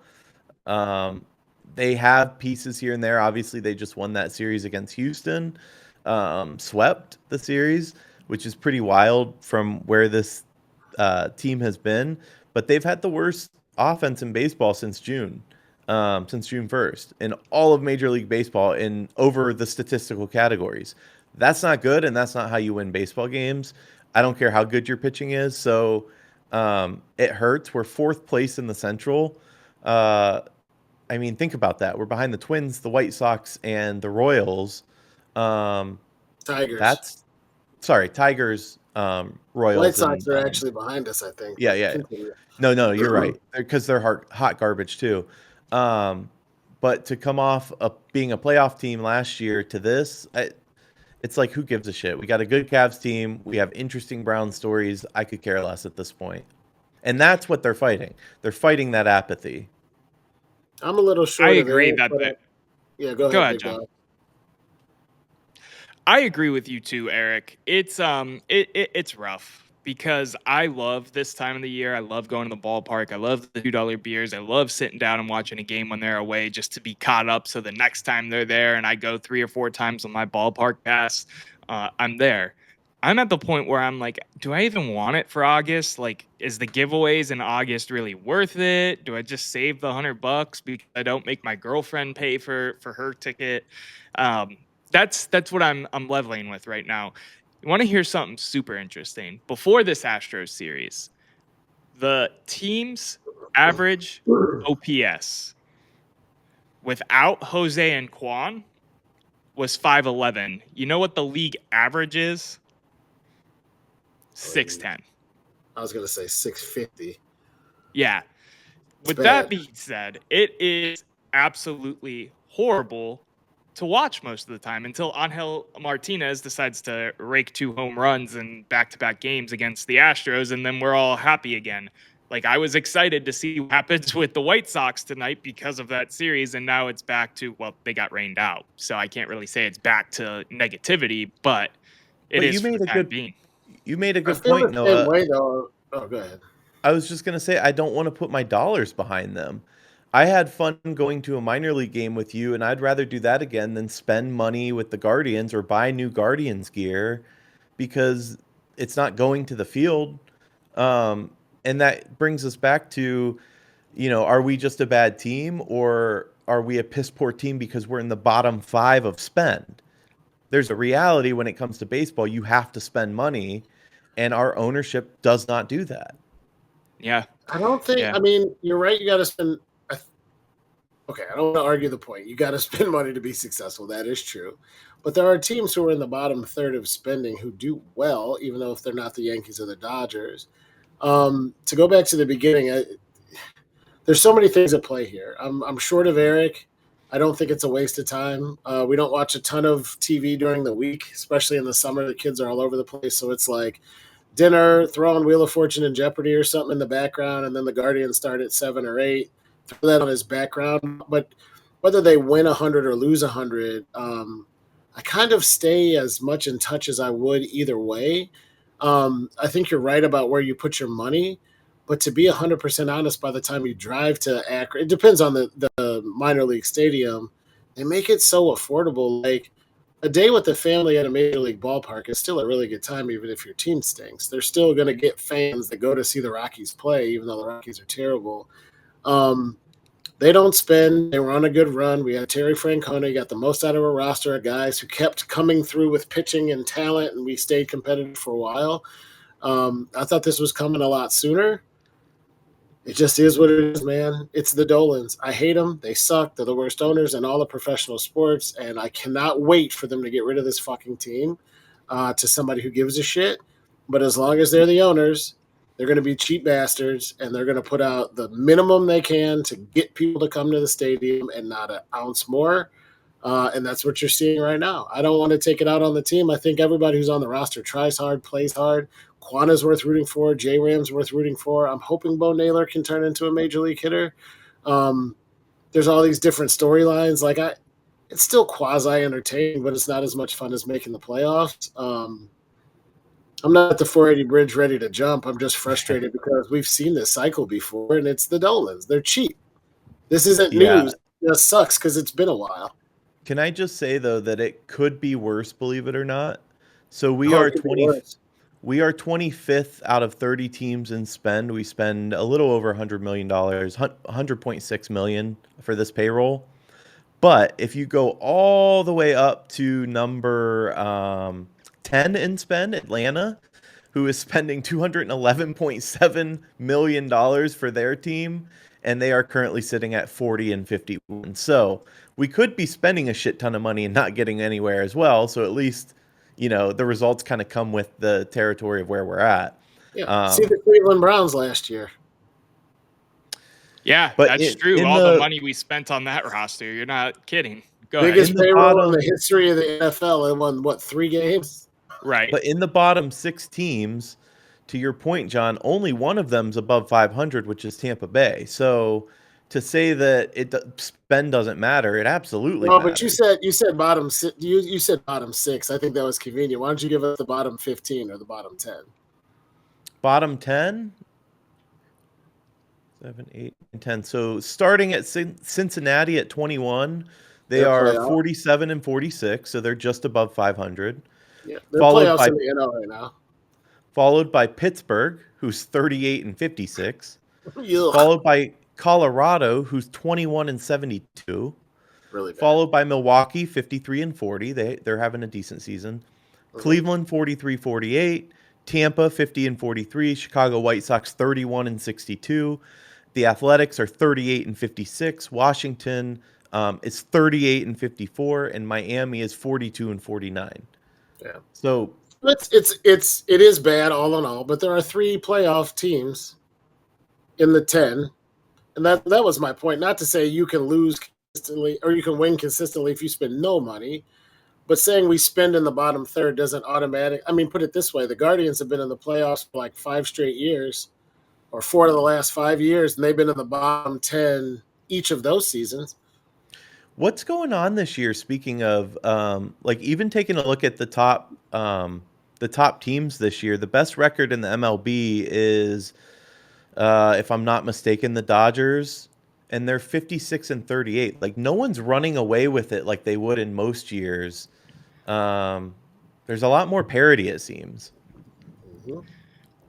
They have pieces here and there. Obviously, they just won that series against Houston, swept the series, which is pretty wild from where this team has been. But they've had the worst offense in baseball since June 1st in all of Major League Baseball in over the statistical categories. That's not good, and that's not how you win baseball games. I don't care how good your pitching is. So it hurts. We're 4th place in the Central. I mean, think about that. We're behind the Twins, the White Sox, and the Royals. Tigers. Tigers, Royals. White Sox are actually behind us, I think. Yeah. No, you're right. Because they're hot garbage too. But to come off being a playoff team last year to this, it's like, who gives a shit? We got a good Cavs team. We have interesting Brown stories. I could care less at this point. And that's what they're fighting. They're fighting that apathy. I'm a little short. I agree that. Yeah, go ahead, John. I agree with you too, Erik. It's it's rough because I love this time of the year. I love going to the ballpark. I love the $2 beers. I love sitting down and watching a game when they're away just to be caught up. So the next time they're there and I go 3 or 4 times on my ballpark pass, I'm there. I'm at the point where I'm like, do I even want it for August? Like, is the giveaways in August really worth it? Do I just save the $100 because I don't make my girlfriend pay for her ticket? That's what I'm leveling with right now. You want to hear something super interesting? Before this Astros series, the team's average OPS without Jose and Quan was 511. You know what the league average is? 610. I was going to say 650. Yeah. With that being said, it is absolutely horrible to watch most of the time until Angel Martinez decides to rake 2 home runs in back-to-back games against the Astros, and then we're all happy again. Like, I was excited to see what happens with the White Sox tonight because of that series, and now it's back to, well, they got rained out. So I can't really say it's back to negativity, but it But is for the time being. you made a I good feel point, the same Noah. way, though. Oh, go ahead. I was just gonna say I don't want to put my dollars behind them. I had fun going to a minor league game with you, and I'd rather do that again than spend money with the Guardians or buy new Guardians gear because it's not going to the field. Um, and that brings us back to, are we just a bad team or are we a piss poor team because we're in the bottom five of spend? There's a reality when it comes to baseball. You have to spend money, and our ownership does not do that. Yeah. I don't think. Yeah. I mean, you're right. You got to spend. Okay, I don't want to argue the point. You got to spend money to be successful. That is true. But there are teams who are in the bottom third of spending who do well, even though if they're not the Yankees or the Dodgers. To go back to the beginning, there's so many things at play here. I'm short of Erik. I don't think it's a waste of time. We don't watch a ton of TV during the week, especially in the summer. The kids are all over the place, so it's like dinner, throw on Wheel of Fortune and Jeopardy or something in the background, and then the Guardians start at 7 or 8. Throw that on his background. But whether they win 100 or lose 100, I kind of stay as much in touch as I would either way. I think you're right about where you put your money. But to be 100% honest, by the time you drive to Akron, it depends on the minor league stadium. They make it so affordable. Like a day with the family at a major league ballpark is still a really good time, even if your team stinks. They're still going to get fans that go to see the Rockies play, even though the Rockies are terrible. They don't spend. They were on a good run. We had Terry Francona, got the most out of a roster of guys who kept coming through with pitching and talent, and we stayed competitive for a while. I thought this was coming a lot sooner. It just is what it is, man. It's the Dolans. I hate them. They suck. They're the worst owners in all of professional sports, and I cannot wait for them to get rid of this fucking team to somebody who gives a shit. But as long as they're the owners, they're going to be cheap bastards, and they're going to put out the minimum they can to get people to come to the stadium and not an ounce more. And that's what you're seeing right now. I don't want to take it out on the team. I think everybody who's on the roster tries hard, plays hard. Quanah's worth rooting for. J-Ram's worth rooting for. I'm hoping Bo Naylor can turn into a major league hitter. There's all these different storylines. It's still quasi-entertaining, but it's not as much fun as making the playoffs. I'm not at the 480 bridge ready to jump. I'm just frustrated because we've seen this cycle before, and it's the Dolans. They're cheap. This isn't news. It just sucks because it's been a while. Can I just say though that it could be worse, believe it or not? So we are 25th out of 30 teams in spend. We spend a little over $100 million, $100.6 million for this payroll. But if you go all the way up to number 10 in spend, Atlanta, who is spending $211.7 million for their team, and they are currently sitting at 40 and 51. So we could be spending a shit ton of money and not getting anywhere as well. So at least, the results kind of come with the territory of where we're at. Yeah. See the Cleveland Browns last year. Yeah, but that's true. All the money we spent on that roster, you're not kidding. Go biggest ahead. payroll in the history of the NFL. They won, 3 games? Right. But in the bottom 6 teams, to your point, John, only one of them's above 500, which is Tampa Bay. So to say that spend doesn't matter, it absolutely matters. But you said bottom 6. You said bottom 6. I think that was convenient. Why don't you give us the bottom 15 or the bottom 10? Bottom 10? 7, 8, and 10. So starting at Cincinnati at 21, they are 47 and 46, so they're just above 500. Yeah, they're playoffs in the NL right now. Followed by Pittsburgh, who's 38 and 56. Followed by Colorado, who's 21 and 72. Really bad. Followed by Milwaukee, 53 and 40. They're having a decent season. Mm-hmm. Cleveland, 43-48. Tampa, 50 and 43. Chicago White Sox, 31 and 62. The Athletics are 38 and 56. Washington is 38 and 54, and Miami is 42 and 49. Yeah. So it is bad all in all, but there are 3 playoff teams in the 10, and that was my point. Not to say you can lose consistently or you can win consistently if you spend no money, but saying we spend in the bottom third doesn't automatic. I mean, put it this way: the Guardians have been in the playoffs for like 5 straight years. or 4 of the last 5 years, and they've been in the bottom 10 each of those seasons. What's going on this year? Speaking of, like even taking a look at the top teams this year, the best record in the MLB is, if I'm not mistaken, the Dodgers, and they're 56-38. Like no one's running away with it like they would in most years. There's a lot more parity, it seems. Mm-hmm.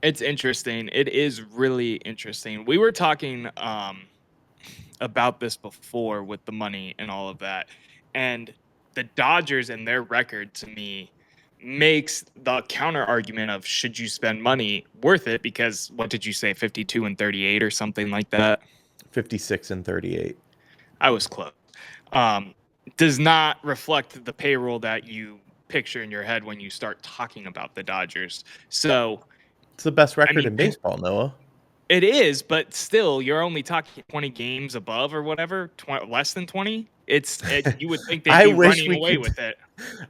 It's interesting. It is really interesting. We were talking about this before with the money and all of that. And the Dodgers and their record to me makes the counter argument of should you spend money worth it, because what did you say, 52-38 or something like that? 56-38. I was close. Um, does not reflect the payroll that you picture in your head when you start talking about the Dodgers. So, It's the best I record mean, in baseball, Noah. it is, but still, you're only talking 20 games above or whatever, less than 20. You would think they'd I be wish running we away could. with it.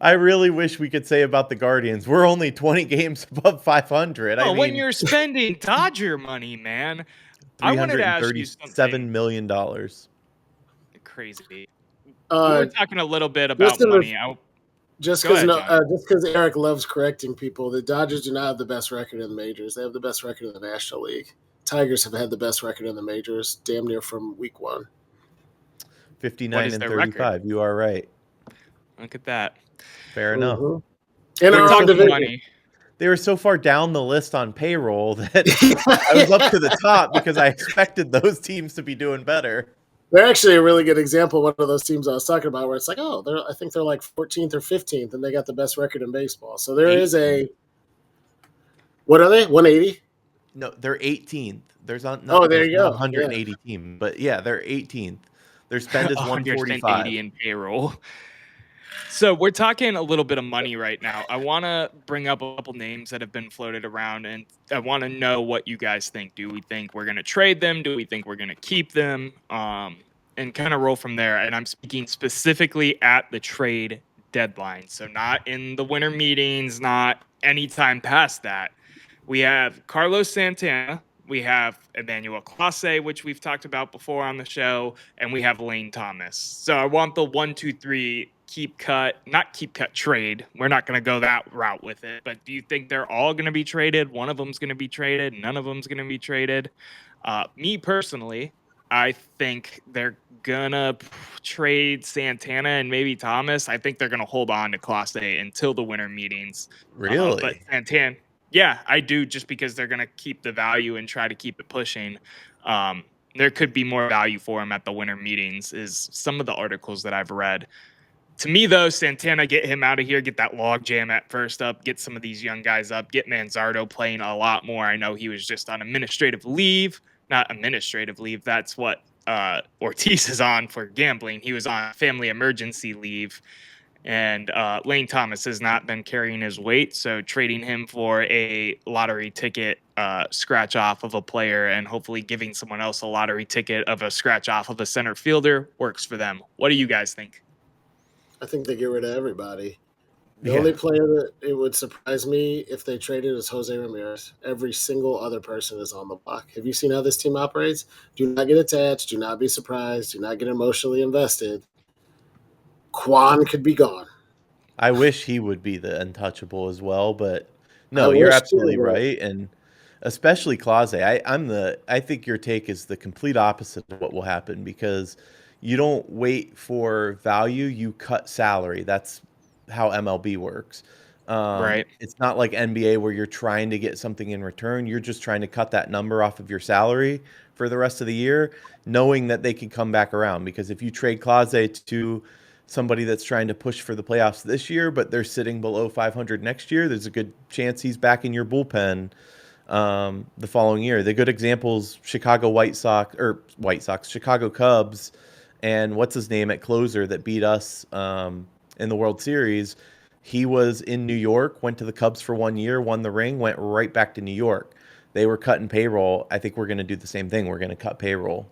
I really wish we could say about the Guardians, we're only 20 games above 500. I Oh, when mean, you're spending Dodger money, man. I wanted to ask you $337 something million dollars. crazy. We Uh, were talking a little bit just about in money. the, just Go because ahead, John. Erik loves correcting people, the Dodgers do not have the best record in the majors. They have the best record in the National League. Tigers have had the best record in the majors, damn near from week 1. 59 is and their record? 35. You are right. Look at that. Fair enough. In We're our own talking division. money. They were so far down the list on payroll that I was up to the top because I expected those teams to be doing better. They're actually a really good example of one of those teams I was talking about where it's like, oh, I think they're like 14th or 15th, and they got the best record in baseball. So there is a – what are they, 180? No, they're 18th. There's not There there's you not go. 180 team, but yeah, they're 18th. Their spend is 145. 180 in payroll. So we're talking a little bit of money right now. I want to bring up a couple names that have been floated around, and I want to know what you guys think. Do we think we're going to trade them? Do we think we're going to keep them? And kind of roll from there. And I'm speaking specifically at the trade deadline. So not in the winter meetings, not anytime past that. We have Carlos Santana. We have Emmanuel Clase, which we've talked about before on the show, and we have Lane Thomas. So I want the 1, 2, 3 not keep cut trade. We're not going to go that route with it. But do you think they're all going to be traded? One of them's going to be traded. None of them's going to be traded. Me personally, I think they're going to trade Santana and maybe Thomas. I think they're going to hold on to Clase until the winter meetings. Really? But Santana, yeah, I do, just because they're going to keep the value and try to keep it pushing. There could be more value for him at the winter meetings is some of the articles that I've read. To me, though, Santana, get him out of here, get that log jam at first up, get some of these young guys up, get Manzardo playing a lot more. I know he was just on administrative leave. Not administrative leave. That's what Ortiz is on for gambling. He was on family emergency leave. And Lane Thomas has not been carrying his weight, so trading him for a lottery ticket scratch off of a player and hopefully giving someone else a lottery ticket of a scratch off of a center fielder works for them. What do you guys think? I think they get rid of everybody. The only player that it would surprise me if they traded is Jose Ramirez. Every single other person is on the block. Have you seen how this team operates? Do not get attached. Do not be surprised. Do not get emotionally invested. Quan could be gone. I wish he would be the untouchable as well, but no, you're absolutely right, and especially Clase. I think your take is the complete opposite of what will happen because you don't wait for value, you cut salary. That's how MLB works. Right. It's not like NBA where you're trying to get something in return. You're just trying to cut that number off of your salary for the rest of the year, knowing that they can come back around. Because if you trade Clase to somebody that's trying to push for the playoffs this year, but they're sitting below 500 next year, there's a good chance he's back in your bullpen the following year. The good examples, Chicago Chicago Cubs, and what's his name at closer that beat us in the World Series. He was in New York, went to the Cubs for 1 year, won the ring, went right back to New York. They were cutting payroll. I think we're going to do the same thing. We're going to cut payroll.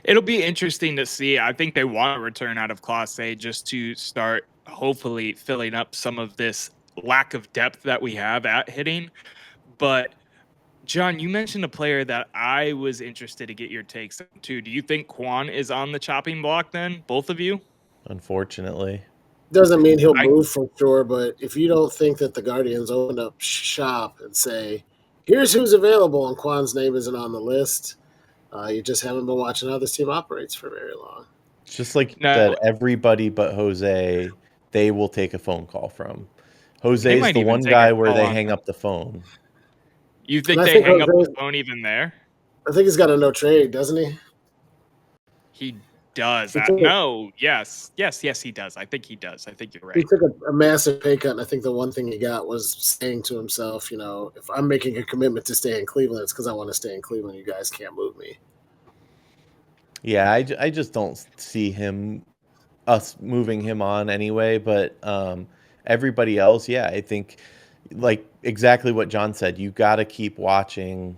It'll be interesting to see. I think they want to return out of Clase just to start hopefully filling up some of this lack of depth that we have at hitting. But John, you mentioned a player that I was interested to get your takes on too. Do you think Quan is on the chopping block then? Both of you? Unfortunately. Doesn't mean he'll I move for sure, but if you don't think that the Guardians open up shop and say, "Here's who's available," and Quan's name isn't on the list, you just haven't been watching how this team operates for very long. It's just like you no, said, everybody but Jose, they will take a phone call from. they Jose's might the even one take a guy where call they on hang him. up the phone. You And think I they think hang up the Jose, phone even there? I think he's got a no trade, doesn't he? He does. He took a, No, yes, he does. I think he does. I think you're he right. took a massive pay cut, and I think the one thing he got was saying to himself, if I'm making a commitment to stay in Cleveland, it's because I want to stay in Cleveland. You guys can't move me. Yeah, I just don't see us moving him on anyway. But everybody else, yeah, I think like exactly what John said. You got to keep watching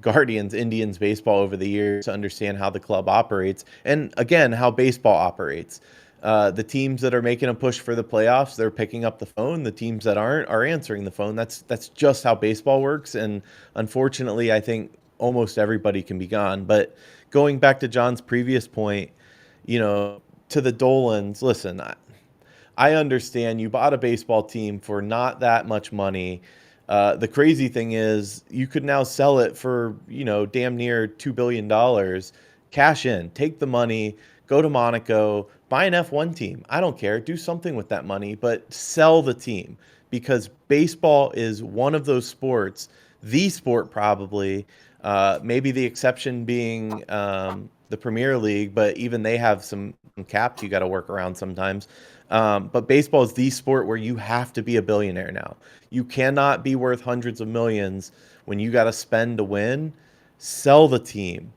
Guardians, Indians baseball over the years to understand how the club operates, and again, how baseball operates. The teams that are making a push for the playoffs, they're picking up the phone. The teams that aren't are answering the phone. That's just how baseball works. And unfortunately, I think almost everybody can be gone. But going back to John's previous point, to the Dolans, listen, I understand you bought a baseball team for not that much money. The crazy thing is, you could now sell it for, damn near $2 billion. Cash in, take the money, go to Monaco, buy an F1 team. I don't care. Do something with that money, but sell the team because baseball is one of those sports, the sport probably, maybe the exception being the Premier League, but even they have some caps you got to work around sometimes. But baseball is the sport where you have to be a billionaire now. You cannot be worth hundreds of millions when you got to spend to win. Sell the team.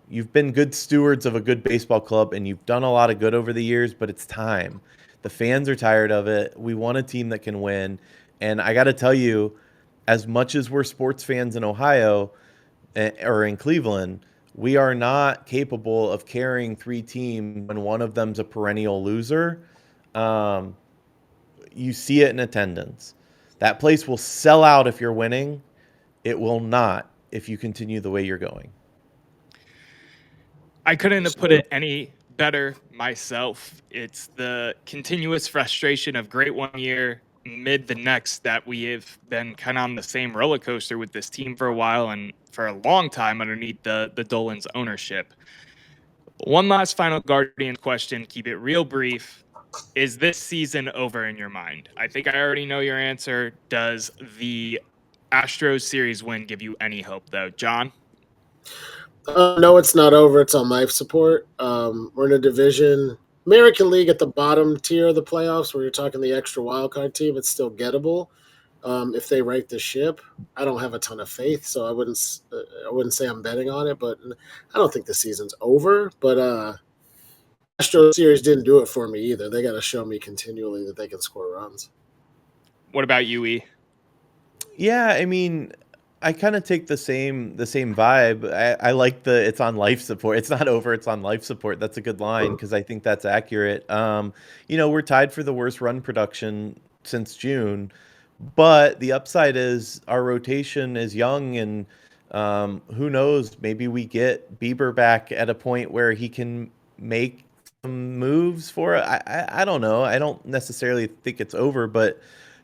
You've been good stewards of a good baseball club and you've done a lot of good over the years, but it's time. The fans are tired of it. We want a team that can win. And I got to tell you, as much as we're sports fans in Ohio or in Cleveland, we are not capable of carrying three teams when one of them's a perennial loser. Um, you see it in attendance. That place will sell out if you're winning. It will not if you continue the way you're going. I couldn't have put it any better myself. It's the continuous frustration of great one year, mid the next, that we have been kind of on the same roller coaster with this team for a while and for a long time underneath the Dolan's ownership. One last final Guardian question, keep it real brief. Is this season over in your mind? I think I already know your answer. Does the Astros series win give you any hope, though? John? No, it's not over. It's on life support. We're in a division, American League at the bottom tier of the playoffs, where you're talking the extra wild card team. It's still gettable if they right the ship. I don't have a ton of faith, so I wouldn't say I'm betting on it, but I don't think the season's over. But Astro series didn't do it for me either. They got to show me continually that they can score runs. What about you, E? Yeah, I mean, I kind of take the same vibe. I like the it's on life support. It's not over, it's on life support. That's a good line because I think that's accurate. We're tied for the worst run production since June, but the upside is our rotation is young and who knows, maybe we get Bieber back at a point where he can make some moves for it. I don't know. I don't necessarily think it's over, but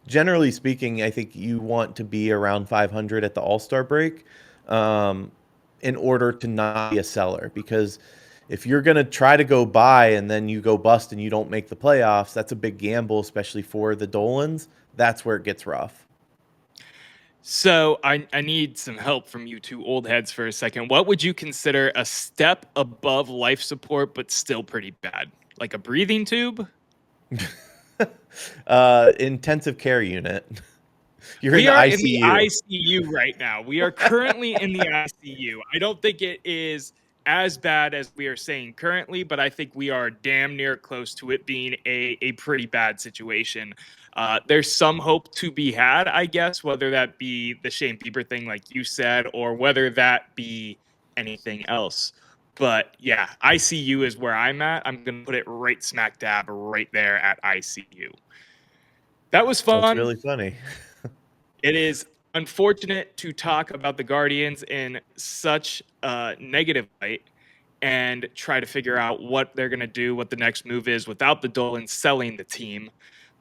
generally speaking, I think you want to be around 500 at the All-Star break um, in order to not be a seller. Because if you're going to try to go buy and then you go bust and you don't make the playoffs, that's a big gamble, especially for the Dolans. That's where it gets rough. So I need some help from you two old heads for a second. What would you consider a step above life support, but still pretty bad? Like a breathing tube? Intensive care unit. You're in We the are in the ICU. ICU right now. We are currently in the ICU. I don't think it is as bad as we are saying currently, but I think we are damn near close to it being a pretty bad situation. There's some hope to be had, I guess, whether that be the Shane Bieber thing, like you said, or whether that be anything else. But yeah, ICU is where I'm at. I'm going to put it right smack dab right there at ICU. That was That's fun. really funny. It is unfortunate to talk about the Guardians in such a negative light and try to figure out what they're going to do, what the next move is without the Dolans selling the team.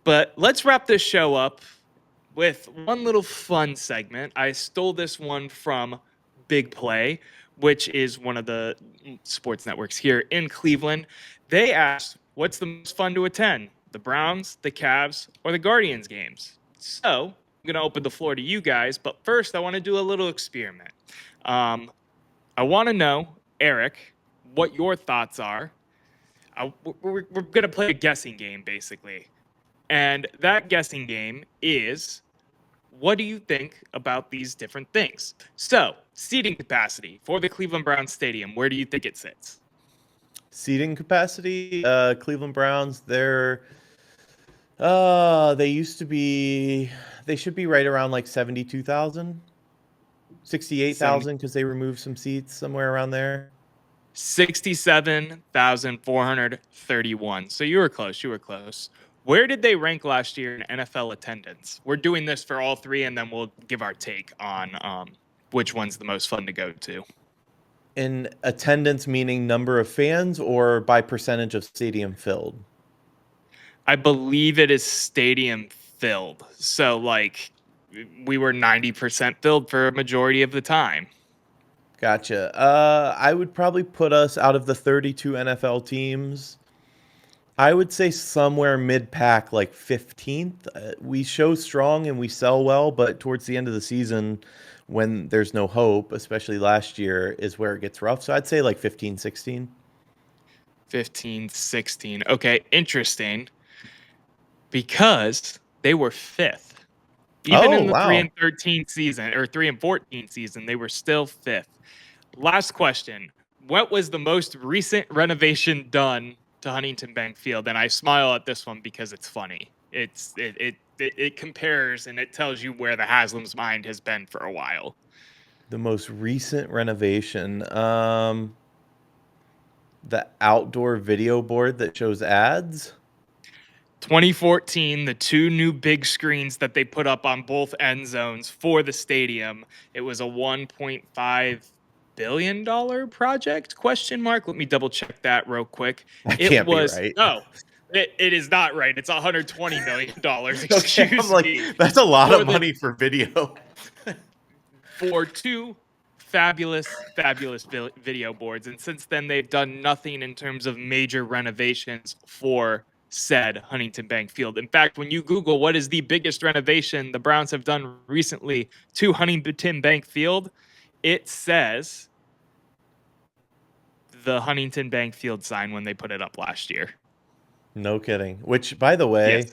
But let's wrap this show up with one little fun segment. I stole this one from Big Play, which is one of the sports networks here in Cleveland. They asked, what's the most fun to attend? The Browns, the Cavs, or the Guardians games? So I'm going to open the floor to you guys. But first, I want to do a little experiment. I want to know, Erik, what your thoughts are. We're going to play a guessing game, basically. And that guessing game is, what do you think about these different things? So, seating capacity for the Cleveland Browns Stadium, where do you think it sits? Seating capacity, Cleveland Browns, they used to be, they should be right around like 72,000, 68,000 because they removed some seats somewhere around there. 67,431. So you were close. You were close. Where did they rank last year in NFL attendance? We're doing this for all three, and then we'll give our take on which one's the most fun to go to. In attendance, meaning number of fans, or by percentage of stadium filled? I believe it is stadium filled. So, like, we were 90% filled for a majority of the time. Gotcha. I would probably put us out of the 32 NFL teams. I would say somewhere mid-pack, like 15th. We show strong and we sell well, but towards the end of the season, when there's no hope, especially last year, is where it gets rough. So I'd say like 15, 16. 15, 16. Okay, interesting. Because they were fifth. Even in the 3 and 13 season, or 3 and 14 season, they were still fifth. Last question. What was the most recent renovation done to Huntington Bank Field? And I smile at this one because it's funny. It compares and it tells you where the Haslam's mind has been for a while. The most recent renovation, the outdoor video board that shows ads. 2014, the two new big screens that they put up on both end zones for the stadium. It was a $1.5 billion project? Question mark. Let me double check that real quick. That can't be right. No, it is not right. It's $120 million. Excuse me. That's a lot of money for video. For two fabulous video boards. And since then, they've done nothing in terms of major renovations for said Huntington Bank Field. In fact, when you Google what is the biggest renovation the Browns have done recently to Huntington Bank Field, it says the Huntington Bank Field sign when they put it up last year. No kidding. Which, by the way, Yes.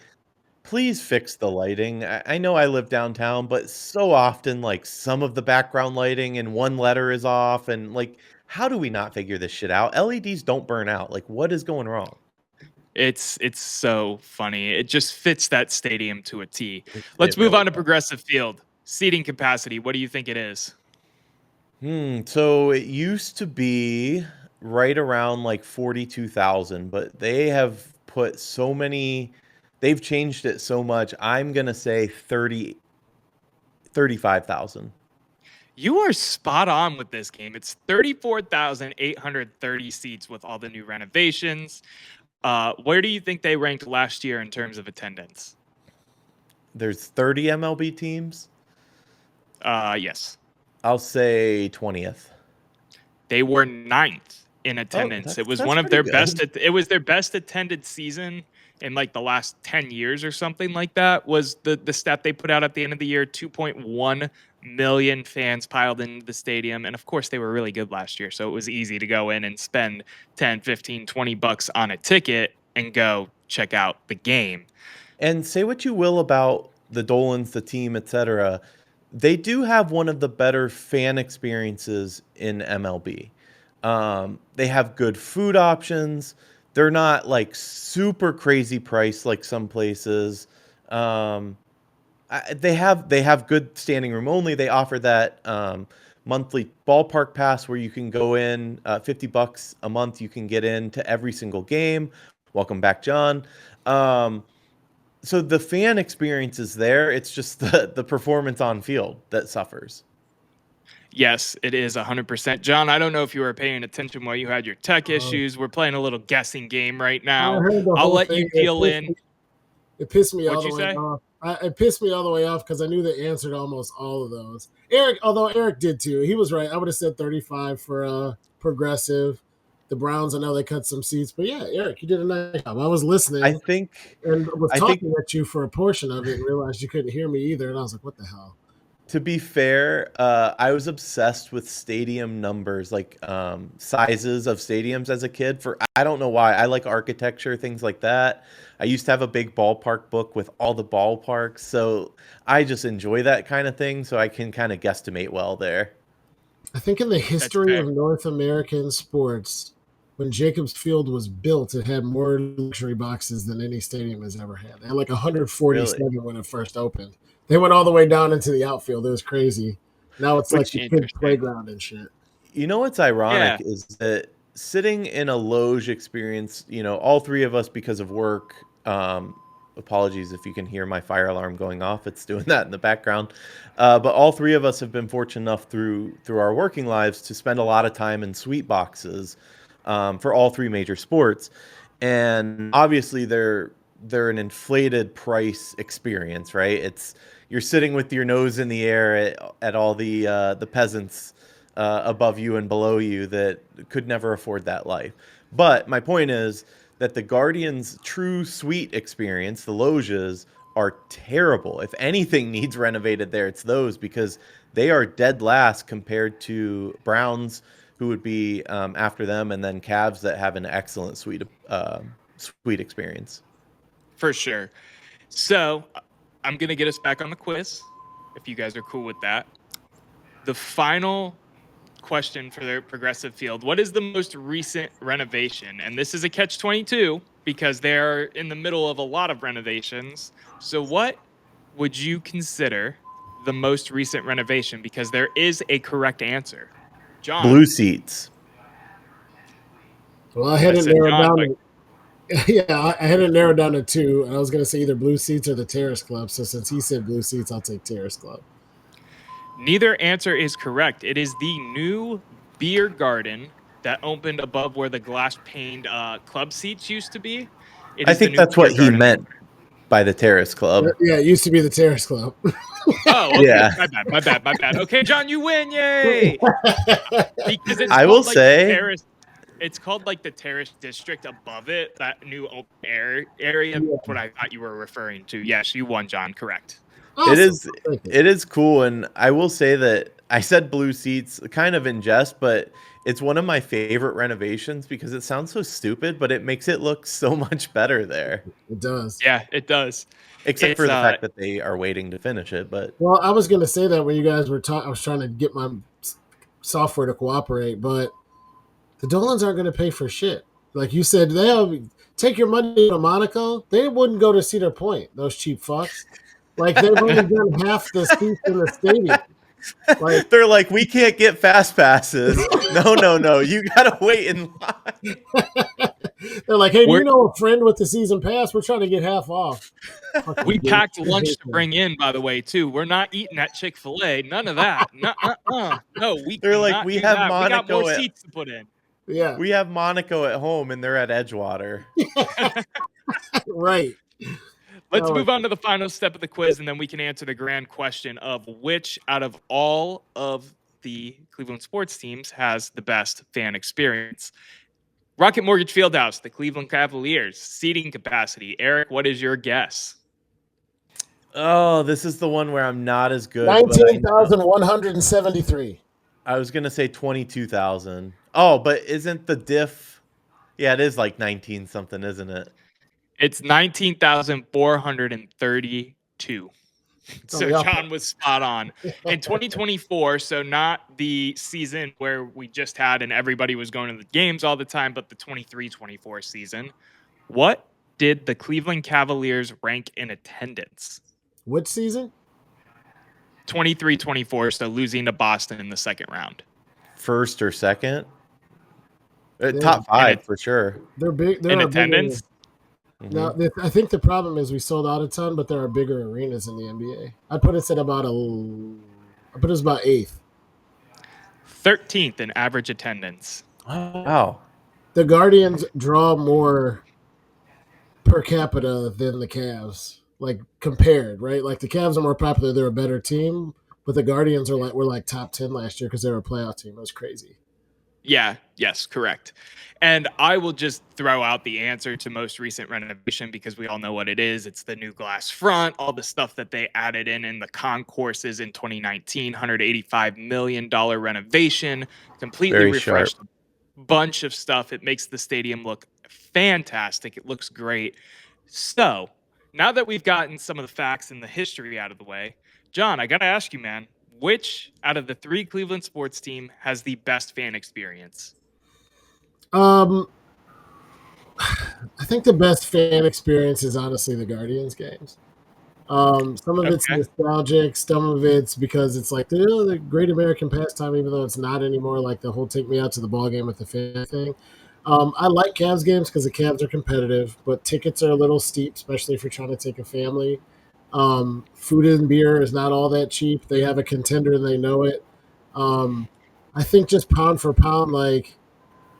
Please fix the lighting. I know I live downtown, but so often, like, some of the background lighting and one letter is off. And, like, how do we not figure this shit out? LEDs don't burn out. Like, what is going wrong? It's so funny. It just fits that stadium to a T. Let's move on to Progressive Field. Seating capacity, what do you think it is? So it used to be right around like 42,000, but they have put so many, they've changed it so much. I'm going to say 35,000. You are spot on with this game. It's 34,830 seats with all the new renovations. Where do you think they ranked last year in terms of attendance? There's 30 MLB teams. Yes. I'll say 20th. They were 9th in attendance. It was one of their best. It was their best attended season in like the last 10 years or something like that. Was the stat they put out at the end of the year. 2.1 million fans piled into the stadium, and of course they were really good last year, so it was easy to go in and spend 10, 15, 20 bucks on a ticket and go check out the game. And say what you will about the Dolans, the team, etc., they do have one of the better fan experiences in MLB. They have good food options. They're not like super crazy price like some places. They have good standing room only. They offer that monthly ballpark pass where you can go in, $50 a month. You can get into every single game. Welcome back, John. So the fan experience is there. It's just the performance on field that suffers. Yes, it is 100%. John, I don't know if you were paying attention while you had your tech issues. We're playing a little guessing game right I now. heard the I'll whole let you thing. deal in. It pissed me all What'd the you way say? off. It pissed me all the way off because I knew the answer to almost all of those. Eric, although Eric did too, he was right. I would have said 35 for progressive. The Browns, I know they cut some seats, but yeah, Eric, you did a nice job. I was I listening think and was I think talking at you for a portion of it and realized you couldn't hear me either. And I was like, what the hell? to be fair, I was obsessed with stadium numbers, like sizes of stadiums as a kid. For I don't know why. I like architecture, things like that. I used to have a big ballpark book with all the ballparks, so I just enjoy that kind of thing. So I can kind of guesstimate well there. I think in the That's history fair. of North American sports, when Jacobs Field was built, it had more luxury boxes than any stadium has ever had. They had like Really, 147 when it first opened. They went all the way down into the outfield. It was crazy. Now it's like which the kid Interesting. playground and shit. you know what's ironic Yeah. is that sitting in a loge experience, all three of us because of work. Apologies if you can hear my fire alarm going off; it's doing that in the background. But all three of us have been fortunate enough through our working lives to spend a lot of time in suite boxes for all three major sports, and obviously they're an inflated price experience, right? It's you're sitting with your nose in the air at all the peasants above you and below you that could never afford that life. But my point is that the Guardians' true suite experience, the loges, are terrible. If anything needs renovated there, it's those because they are dead last compared to Browns, who would be after them, and then Cavs that have an excellent suite experience. For sure. So I'm going to get us back on the quiz, if you guys are cool with that. The final question for the progressive field: what is the most recent renovation? And this is a catch 22 because they're in the middle of a lot of renovations. So what would you consider the most recent renovation? Because there is a correct answer. John, Blue seats. Well, I had I it said narrowed John, down. but Yeah, I had it narrowed down to two, and I was going to say either Blue Seats or the Terrace Club. So since he said Blue Seats, I'll take Terrace Club. neither answer is correct. It is the new beer garden that opened above where the glass paned club seats used to be. It I is the think new that's beer what he garden. meant by the Terrace Club. Yeah, it used to be the Terrace Club. Oh, okay. Yeah. My bad. Okay, John, you win. Yay. Because it's I will called like the say, terrace. It's called like the terrace district above it, that new open air area. Yeah. That's what I thought you were referring to. Yes, you won, John. Correct. it Awesome. is Thank you. it is cool, and I will say that I said blue seats kind of in jest, but it's one of my favorite renovations because it sounds so stupid, but it makes it look so much better there. It does. Yeah, it does. Except It's for the fact that they are waiting to finish it, but Well, I was going to say that when you guys were talking, I was trying to get my software to cooperate, but the Dolans aren't going to pay for shit. Like you said, they'll take your money to Monaco. They wouldn't go to Cedar Point, those cheap fucks. Like they've only done half the seats in the stadium. Like they're like, we can't get fast passes. No, you gotta wait in line. they're like, hey, do you We're- know a friend with the season pass? We're trying to get half off. Fucking we dick. packed lunch to bring in, by the way, too. We're not eating at Chick-fil-A. None of that. No, we They're like, cannot we do have that. We got Monaco more at seats to put in. Yeah, we have Monaco at home, and they're at Edgewater. right. Let's Oh, move on to the final step of the quiz, and then we can answer the grand question of which out of all of the Cleveland sports teams has the best fan experience. Rocket Mortgage Fieldhouse, the Cleveland Cavaliers, seating capacity. Eric, what is your guess? Oh, this is the one where I'm not as good. But 19,173. I was gonna say 22,000. Oh, but isn't the diff? Yeah, it is like 19 something, isn't it? It's 19,432. So yeah. John was spot on. In 2024, so not the season where we just had and everybody was going to the games all the time, but the 23-24 season, what did the Cleveland Cavaliers rank in attendance? Which season? 23-24, so losing to Boston in the second round. First or second? Yeah. Top five for sure. They're big. They're In a bigger- attendance? Now, I think the problem is we sold out a ton, but there are bigger arenas in the NBA. I put us at about I put us about eighth. 13th in average attendance. Wow. The Guardians draw more per capita than the Cavs, like compared, right? Like the Cavs are more popular; they're a better team, but the Guardians were like top 10 last year because they were a playoff team. It was crazy. Yeah, yes, correct. And I will just throw out the answer to most recent renovation because we all know what it is. It's the new glass front, all the stuff that they added in the concourses in 2019, $185 million renovation, completely Very sharp. refreshed a bunch of stuff. It makes the stadium look fantastic. It looks great. So now that we've gotten some of the facts and the history out of the way, John, I got to ask you, man, which out of the three Cleveland sports team has the best fan experience? Um, I think the best fan experience is honestly the Guardians games. Some of it's Okay. nostalgic, some of it's because it's like the great American pastime, even though it's not anymore. Like the whole "take me out to the ball game with the fan" thing. I like Cavs games because the Cavs are competitive, but tickets are a little steep, especially if you're trying to take a family. Food and beer is not all that cheap. They have a contender and they know it. Um, I think just pound for pound, like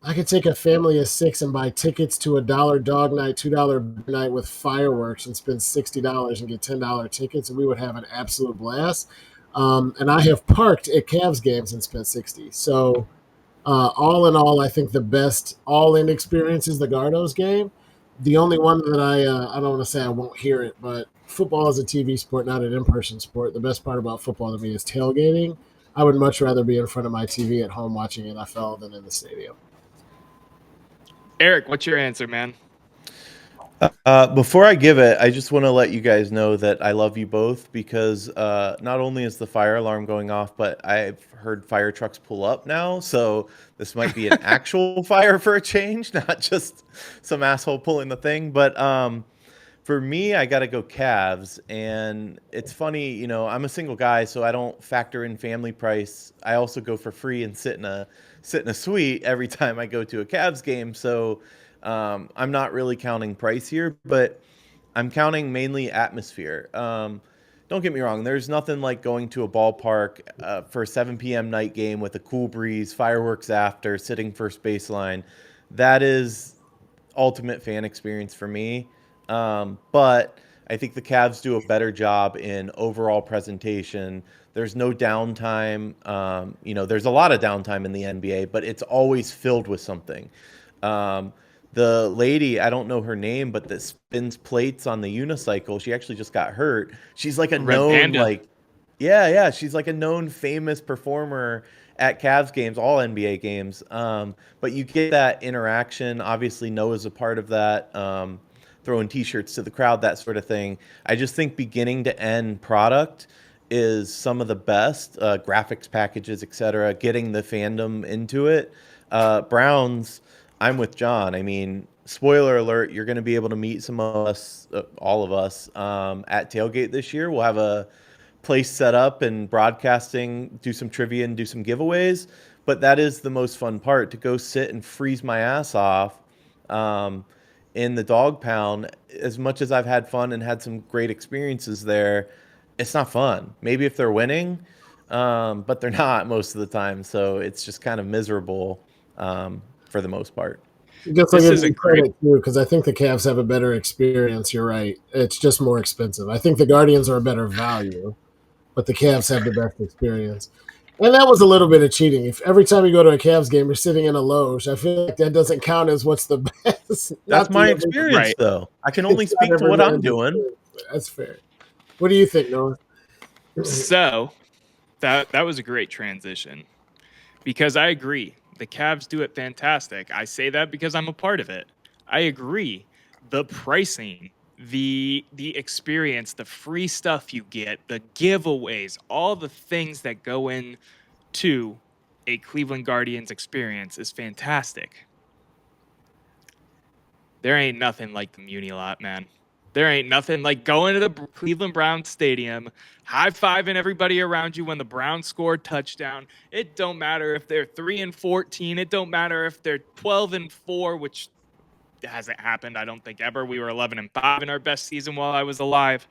I could take a family of six and buy tickets to $1 dog night, $2 night with fireworks and spend $60 and get $10 tickets, and we would have an absolute blast. And I have parked at Cavs games and spent 60. So all in all, I think the best all-in experience is the Gardos game. The only one that I don't want to say I won't hear it, but football is a TV sport, not an in-person sport. The best part about football to me is tailgating. I would much rather be in front of my TV at home watching NFL than in the stadium. Erik, what's your answer, man? Before I give it, I just want to let you guys know that I love you both because not only is the fire alarm going off, but I've heard fire trucks pull up now. So this might be an actual fire for a change, not just some asshole pulling the thing. But for me, I got to go Cavs. And it's funny, I'm a single guy, so I don't factor in family price. I also go for free and sit in a suite every time I go to a Cavs game. So I'm not really counting price here, but I'm counting mainly atmosphere. Don't get me wrong. There's nothing like going to a ballpark for a 7 p.m. night game with a cool breeze, fireworks after, sitting first baseline. That is ultimate fan experience for me. But I think the Cavs do a better job in overall presentation. There's no downtime. There's a lot of downtime in the NBA, but it's always filled with something. The lady, I don't know her name, but that spins plates on the unicycle, she actually just got hurt. She's like a Red known, Panda. she's like a known famous performer at Cavs games, all NBA games. But you get that interaction. Obviously, Noah's a part of that. Throwing T-shirts to the crowd, that sort of thing. I just think beginning to end product is some of the best graphics packages, etc. Getting the fandom into it. Browns, I'm with John. I mean, spoiler alert, you're going to be able to meet some of us, all of us, at Tailgate this year. We'll have a place set up and broadcasting, do some trivia and do some giveaways. But that is the most fun part, to go sit and freeze my ass off in the dog pound. As much as I've had fun and had some great experiences there, it's not fun. Maybe if they're winning, but they're not most of the time. So it's just kind of miserable for the most part. Just like This you is a said great it too, because I think the Cavs have a better experience. You're right. It's just more expensive. I think the Guardians are a better value, but the Cavs have the best experience. And that was a little bit of cheating. If every time you go to a Cavs game, you're sitting in a loge, I feel like that doesn't count as what's the best. That's Not the my every, experience, right. though. I can only it's not speak to every what I'm man's doing. experience. That's fair. What do you think, Noah? So that was a great transition because I agree. The Cavs do it fantastic. I say that because I'm a part of it. I agree. The pricing, the experience, the free stuff you get, the giveaways, all the things that go into a Cleveland Guardians experience is fantastic. There ain't nothing like the Muni lot, man. There ain't nothing like going to the Cleveland Browns stadium, high-fiving everybody around you when the Browns score a touchdown. It don't matter if they're 3-14. It don't matter if they're 12-4, which hasn't happened, I don't think, ever. We were 11-5 in our best season while I was alive.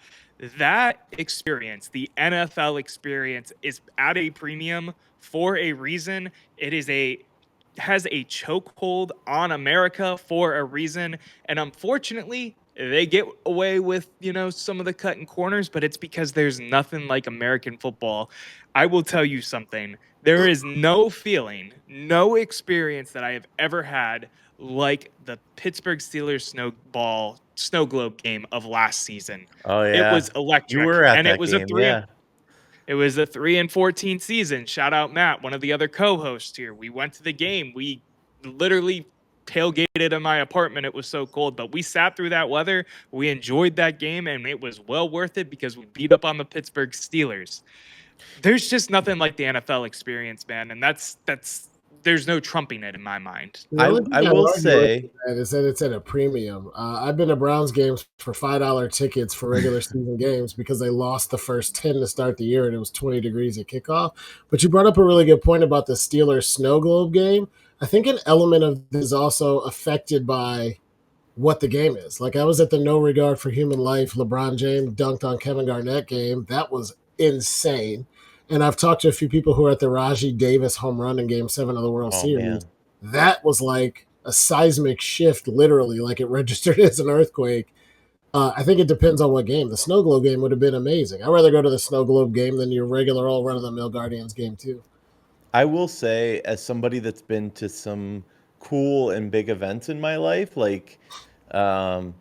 That experience, the NFL experience, is at a premium for a reason. It is has a chokehold on America for a reason. And unfortunately, they get away with, some of the cutting corners, but it's because there's nothing like American football. I will tell you something. There is no feeling, no experience that I have ever had like the Pittsburgh Steelers snow globe game of last season. Oh It yeah, was you electric, were at and that game. Yeah. it was a 3-14 season. Shout out Matt, one of the other co-hosts here. We went to the game. We literally tailgated in my apartment. It was so cold, but we sat through that weather. We enjoyed that game, and it was well worth it because we beat up on the Pittsburgh Steelers. There's just nothing like the NFL experience, man, and that's there's no trumping it in my mind. The only thing I I'd will argue with say, that is that it's at a premium. I've been to Browns games for $5 tickets for regular season games because they lost the first 10 to start the year and it was 20 degrees at kickoff. But you brought up a really good point about the Steelers snow globe game. I think an element of this is also affected by what the game is. Like I was at the No Regard for Human Life LeBron James dunked on Kevin Garnett game. That was insane. And I've talked to a few people who are at the Rajai Davis home run in Game 7 of the World oh Series. man, That was like a seismic shift, literally, like it registered as an earthquake. I think it depends on what game. The Snow Globe game would have been amazing. I'd rather go to the Snow Globe game than your regular old run-of-the-mill Guardians game, too. I will say, as somebody that's been to some cool and big events in my life, like um,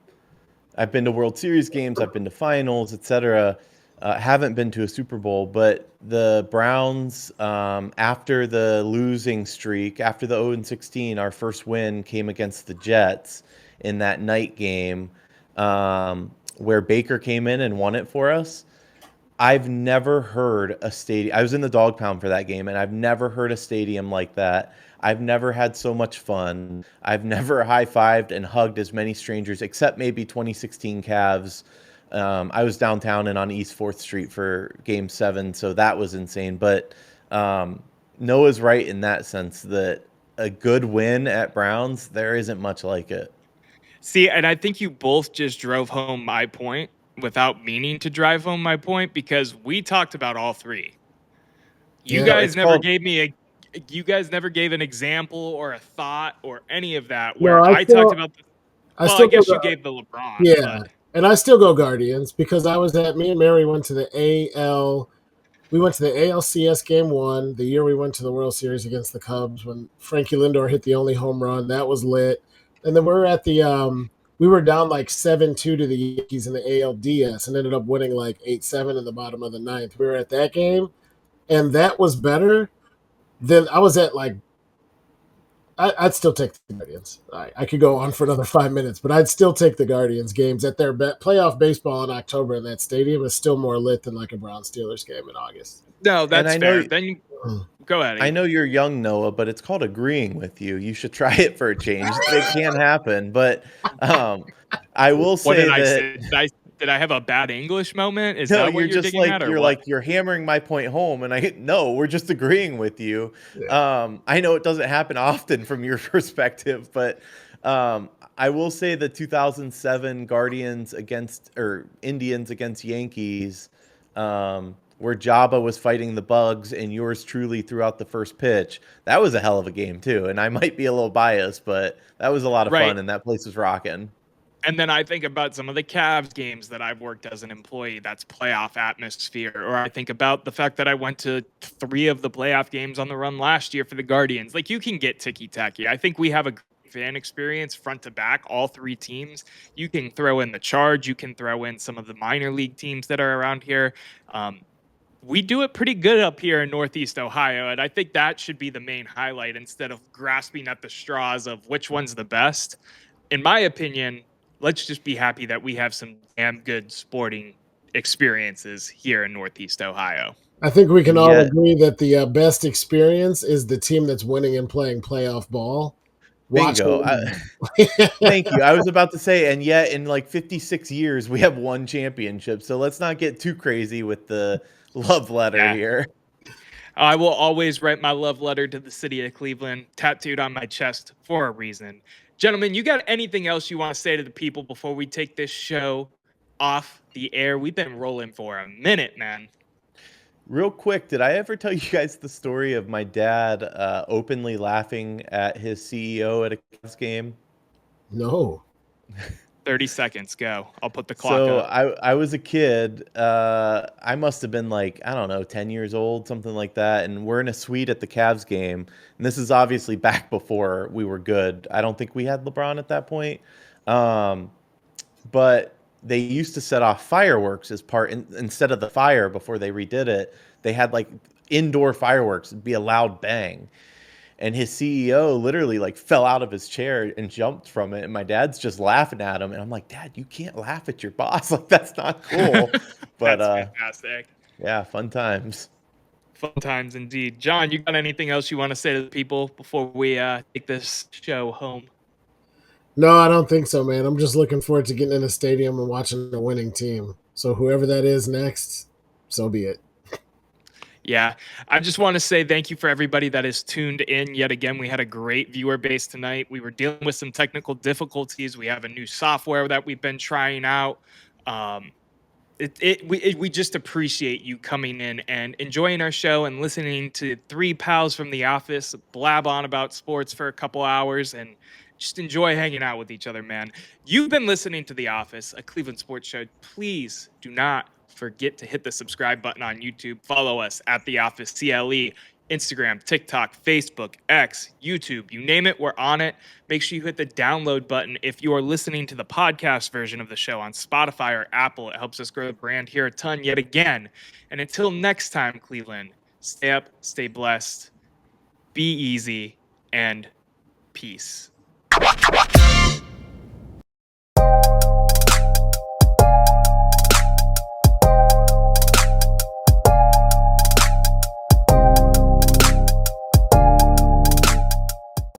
I've been to World Series games, I've been to finals, etc. Haven't been to a Super Bowl, but the Browns, after the losing streak, after the 0-16, our first win came against the Jets in that night game, where Baker came in and won it for us. I've never heard a stadium. I was in the dog pound for that game, and I've never heard a stadium like that. I've never had so much fun. I've never high-fived and hugged as many strangers, except maybe 2016 Cavs. I was downtown and on East 4th Street for Game 7, so that was insane. But Noah's right in that sense that a good win at Browns, there isn't much like it. See, and I think you both just drove home my point without meaning to drive home my point because we talked about all three. You Yeah. No, guys it's never called gave me a you guys never gave an example or a thought or any of that No, where I talked about I well, I still guess go, you gave the LeBron, yeah, but and I still go Guardians because me and Mary went to the we went to the ALCS game 1, the year we went to the World Series against the Cubs when Frankie Lindor hit the only home run. That was lit. And then we're at we were down like 7-2 to the Yankees in the ALDS and ended up winning like 8-7 in the bottom of the ninth. We were at that game, and that was better than I was at like I'd still take the Guardians. I could go on for another 5 minutes, but I'd still take the Guardians games. At their playoff baseball in October in that stadium is still more lit than like a Brown Steelers game in August. no, And that's I know fair. Then go ahead. I know you're young, Noah, but it's called agreeing with you. You should try it for a change. It can happen, but I will What say did I that say? Did I have a bad English moment? Is no, that what you're you're just digging at, or you're what? you're hammering my point home, and no, we're just agreeing with you. Yeah. I know it doesn't happen often from your perspective, but I will say the 2007 Guardians against or Indians against Yankees, where Jabba was fighting the bugs and yours truly threw out the first pitch. That was a hell of a game too, and I might be a little biased, but that was a lot of Right. fun, and that place was rocking. And then I think about some of the Cavs games that I've worked as an employee, that's playoff atmosphere. Or I think about the fact that I went to 3 of the playoff games on the run last year for the Guardians. Like, you can get ticky-tacky. I think we have a great fan experience front to back, all 3 teams. You can throw in the Charge. You can throw in some of the minor league teams that are around here. We do it pretty good up here in Northeast Ohio, and I think that should be the main highlight instead of grasping at the straws of which one's the best. In my opinion, let's just be happy that we have some damn good sporting experiences here in Northeast Ohio. I think we can all Yeah. agree that the best experience is the team that's winning and playing playoff ball. Bingo. Watching- Thank you. I was about to say, and yet in like 56 years, we have 1 championship. So let's not get too crazy with the love letter Yeah. here. I will always write my love letter to the city of Cleveland tattooed on my chest for a reason. Gentlemen, you got anything else you want to say to the people before we take this show off the air? We've been rolling for a minute, man. Real quick, did I ever tell you guys the story of my dad openly laughing at his CEO at a Cavs game? No. 30 seconds, go. I'll put the clock So up. I was a kid. I must have been like, I don't know, 10 years old, something like that. And we're in a suite at the Cavs game. And this is obviously back before we were good. I don't think we had LeBron at that point. But they used to set off fireworks as instead of the fire before they redid it. They had like indoor fireworks. It'd be a loud bang. And his CEO literally like fell out of his chair and jumped from it. And my dad's just laughing at him. And I'm like, Dad, you can't laugh at your boss. Like, that's not cool. But That's fantastic. yeah, fun times. Fun times indeed. John, you got anything else you want to say to the people before we take this show home? No, I don't think so, man. I'm just looking forward to getting in a stadium and watching a winning team. So whoever that is next, so be it. Yeah, I just want to say thank you for everybody that is tuned in. Yet again, we had a great viewer base tonight. We were dealing with some technical difficulties. We have a new software that we've been trying out. We just appreciate you coming in and enjoying our show and listening to three pals from the office blab on about sports for a couple hours and just enjoy hanging out with each other, man. You've been listening to The Office, a Cleveland sports show. Please do not forget to hit the subscribe button on YouTube. Follow us at The Office CLE, Instagram, TikTok, Facebook, X, YouTube, you name it, we're on it. Make sure you hit the download button if you are listening to the podcast version of the show on Spotify or Apple. It helps us grow the brand here a ton yet again. And until next time, Cleveland, stay up, stay blessed, be easy, and peace.